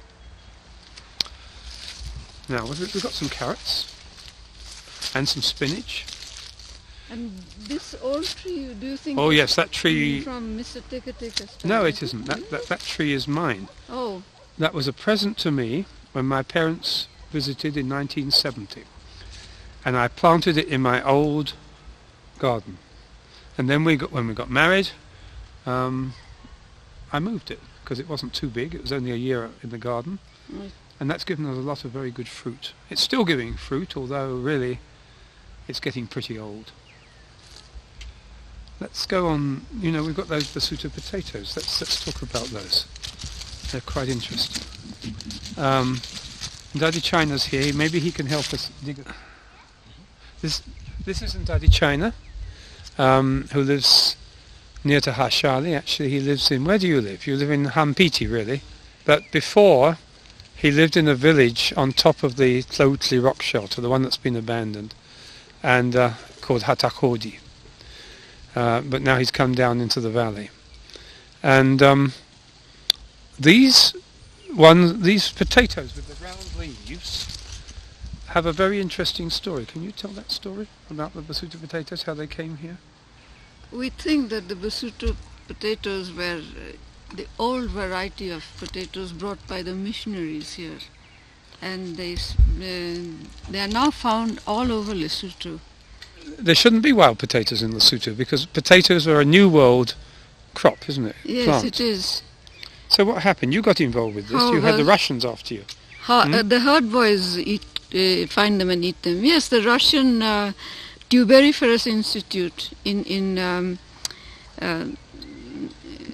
A: Now, we've got some carrots and some spinach.
B: And this old tree, do you think?
A: Oh yes, that tree.
B: From Mr. Tekateka's time?
A: No, it isn't. That tree is mine.
B: Oh.
A: That was a present to me when my parents visited in 1970, and I planted it in my old garden. And then when we got married, I moved it because it wasn't too big. It was only a year in the garden, and that's given us a lot of very good fruit. It's still giving fruit, although really it's getting pretty old. Let's go on. We've got those Lesotho potatoes. Let's talk about those. They're quite interesting. Daddy China's here. Maybe he can help us dig it. This isn't Daddy China, who lives near to Hashali. Actually, he lives in... Where do you live? You live in Hampiti, really. But before, he lived in a village on top of the Talukdar rock shelter, the one that's been abandoned, and called Hatakodi. But now he's come down into the valley. And these potatoes with the round leaves have a very interesting story. Can you tell that story about the Lesotho potatoes, how they came here?
B: We think that the Lesotho potatoes were the old variety of potatoes brought by the missionaries here, and they are now found all over Lesotho.
A: There shouldn't be wild potatoes in Lesotho because potatoes are a New World crop, isn't it?
B: Yes,
A: Plant.
B: it is.
A: So what happened? You got involved with this. You had the Russians after you.
B: The herd boys find them and eat them. Yes, the Russian Tuberiferous Institute in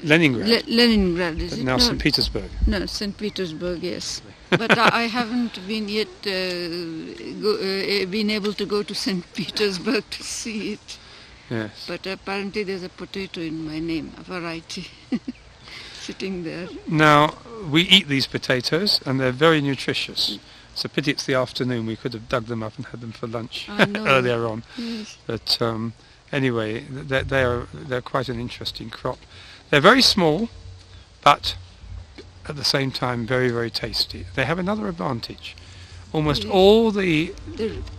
A: Leningrad.
B: Leningrad, is it?
A: Now St. Petersburg.
B: No, St. Petersburg, yes. But I haven't been yet been able to go to St. Petersburg to see it.
A: Yes.
B: But apparently there's a potato in my name, a variety, sitting there.
A: Now, we eat these potatoes and they're very nutritious. It's a pity it's the afternoon. We could have dug them up and had them for lunch earlier on.
B: Yes.
A: But anyway, they're quite an interesting crop. They're very small, but at the same time very, very tasty. They have another advantage. Almost all the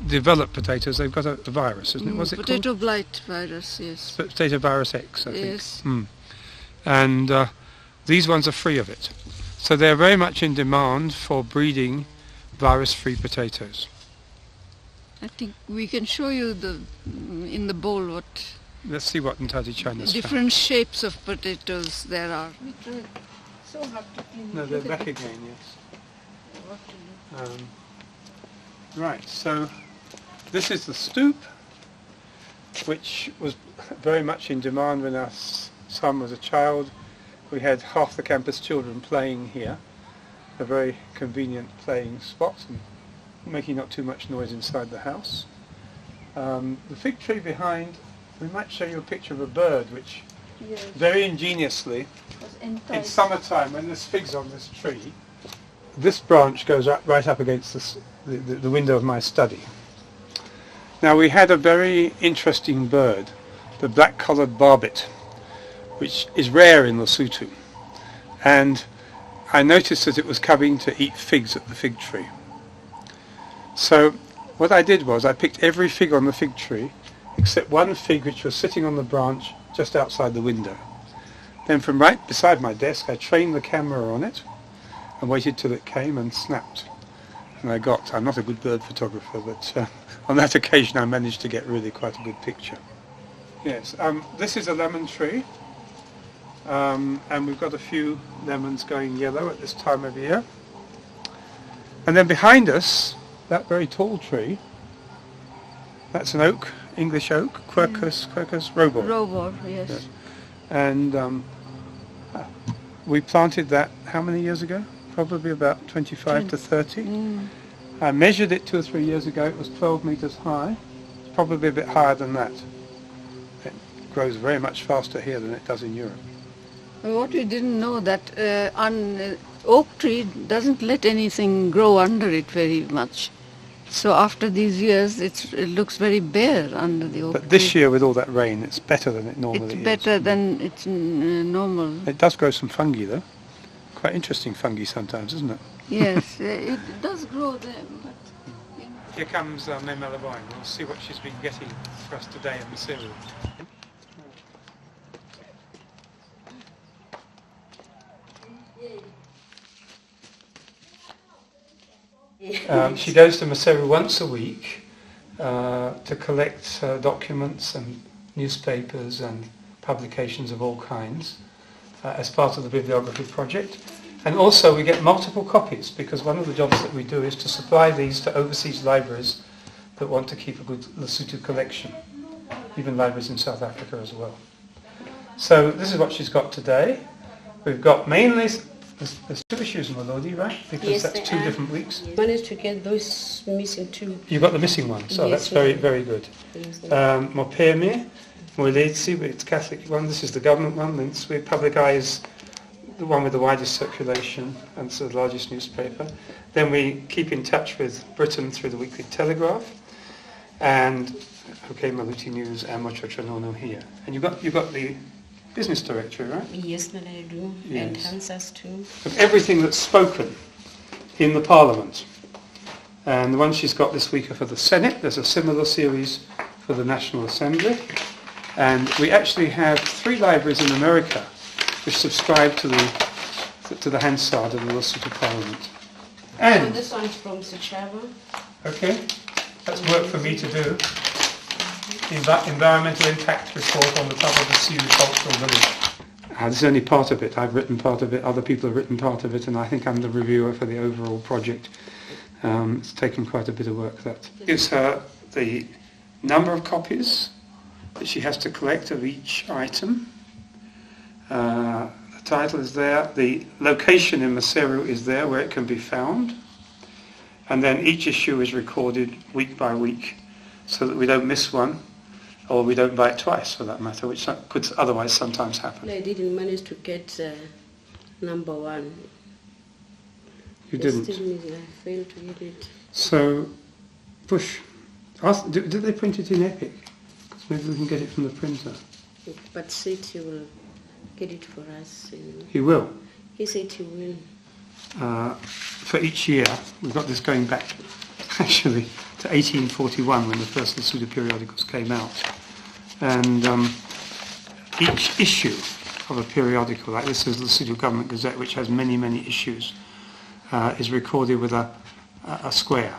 A: developed potatoes, they've got a virus, isn't it? What's it called?
B: Potato blight virus, yes.
A: Potato virus X, I think.
B: Yes.
A: And these ones are free of it. So they're very much in demand for breeding virus-free potatoes.
B: I think we can show you in the bowl what...
A: Let's see what Ntadi China's
B: different shapes of potatoes there are. So hard to clean.
A: No, they're back again, yes. Right, so this is the stoop, which was very much in demand when our son was a child. We had half the campus children playing here, a very convenient playing spot and making not too much noise inside the house. The fig tree behind, we might show you a picture of a bird which very ingeniously, in summertime when there's figs on this tree, this branch goes right up against the window of my study. Now we had a very interesting bird, the black-collared barbet, which is rare in Lesotho. And I noticed that it was coming to eat figs at the fig tree. So what I did was I picked every fig on the fig tree except one fig which was sitting on the branch just outside the window. Then from right beside my desk I trained the camera on it and waited till it came and snapped. And I'm not a good bird photographer, but on that occasion I managed to get really quite a good picture. Yes, this is a lemon tree, and we've got a few lemons going yellow at this time of year. And then behind us, that very tall tree, that's an oak, English oak, Quercus robur.
B: Robur, yes.
A: Yes. And we planted that how many years ago? Probably about 25 to 30. I measured it 2 or 3 years ago. It was 12 meters high. It's probably a bit higher than that. It grows very much faster here than it does in Europe.
B: What we didn't know that oak tree doesn't let anything grow under it very much. So after these years, it looks very bare under the oak tree.
A: But this year with all that rain, it's better than it normally is.
B: It's better than it's normal.
A: It does grow some fungi though. Quite interesting fungi sometimes, isn't it?
B: Yes, it does grow there. But, you know.
A: Here comes Memela Boyne. We'll see what she's been getting for us today in the series. She goes to Maseru once a week to collect documents and newspapers and publications of all kinds as part of the bibliography project. And also we get multiple copies because one of the jobs that we do is to supply these to overseas libraries that want to keep a good Lesotho collection, even libraries in South Africa as well. So this is what she's got today. We've got mainly, there's 2 issues in Malodi, right? Because
K: yes,
A: that's 2 different weeks.
K: Yes. Managed to get those missing 2.
A: You've got the missing one, so
K: yes,
A: that's very, very good.
K: Yes,
A: Mopeme, Moeletsi, it's the Catholic one, this is the government one, then Sweet Public Eye is the one with the widest circulation and it's the largest newspaper. Then we keep in touch with Britain through the Weekly Telegraph and OK Maluti News and Mochochonono here. And you've got the business directory, right?
K: Yes, that I do.
A: Yes.
K: And Hansas too.
A: Of everything that's spoken in the Parliament. And the one she's got this week are for the Senate. There's a similar series for the National Assembly. And we actually have 3 libraries in America which subscribe to the Hansard of the Lesotho Parliament. And
K: so this one's from Sechaba.
A: okay, that's work for me to do. Environmental impact report on the top of the Sioux Cultural Village. This is only part of it. I've written part of it, other people have written part of it, and I think I'm the reviewer for the overall project. It's taken quite a bit of work. That gives her the number of copies that she has to collect of each item. The title is there. The location in Maseru is there where it can be found. And then each issue is recorded week by week so that we don't miss one or we don't buy it twice for that matter, which could otherwise sometimes happen.
K: I didn't manage to get number 1.
A: You didn't?
K: I failed to get it.
A: So, did they print it in Epic? Because maybe we can get it from the printer.
K: But said he will get it for us.
A: He will?
K: He said he will.
A: For each year, we've got this going back actually to 1841 when the first Lesotho periodicals came out. And each issue of a periodical, like this is the Lesotho Government Gazette, which has many, many issues, is recorded with a square,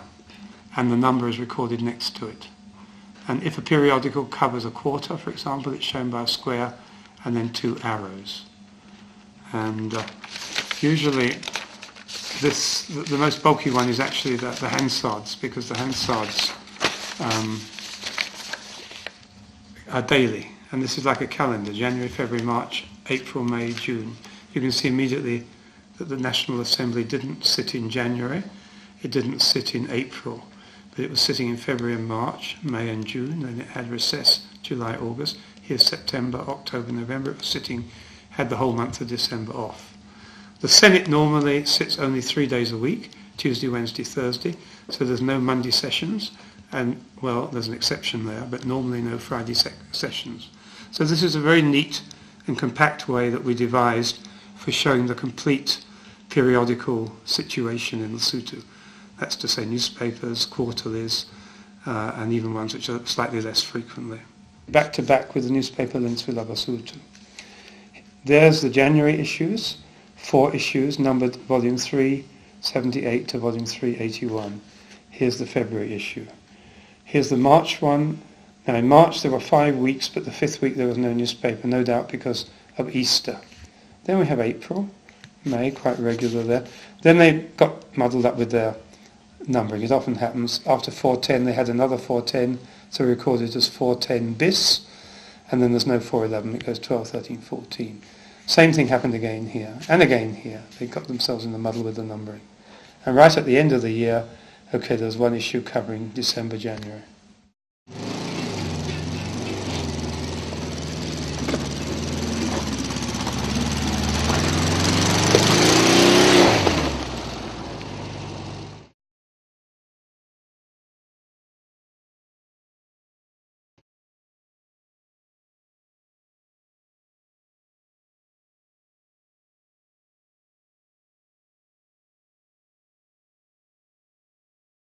A: and the number is recorded next to it. And if a periodical covers a quarter, for example, it's shown by a square and then 2 arrows. And usually the most bulky one is actually the Hansards, because the Hansards are daily. And this is like a calendar, January, February, March, April, May, June. You can see immediately that the National Assembly didn't sit in January, it didn't sit in April, but it was sitting in February and March, May and June, then it had recess, July, August. Here's September, October, November. It was sitting, had the whole month of December off. The Senate normally sits only 3 days a week, Tuesday, Wednesday, Thursday, so there's no Monday sessions, and, well, there's an exception there, but normally no Friday sessions. So this is a very neat and compact way that we devised for showing the complete periodical situation in Lesotho. That's to say newspapers, quarterlies, and even ones which are slightly less frequently. Back to back with the newspaper links with Lesotho. There's the January issues, 4 issues numbered volume 378 to volume 381. Here's the February issue. Here's the March one. Now in March there were 5 weeks, but the 5th week there was no newspaper, no doubt because of Easter. Then we have April, May, quite regular there. Then they got muddled up with their numbering. It often happens. After 410 they had another 410, so recorded as 410 bis, and then there's no 411, it goes 12, 13, 14. Same thing happened again here, and again here. They got themselves in the muddle with the numbering. And right at the end of the year, okay, there's one issue covering December, January.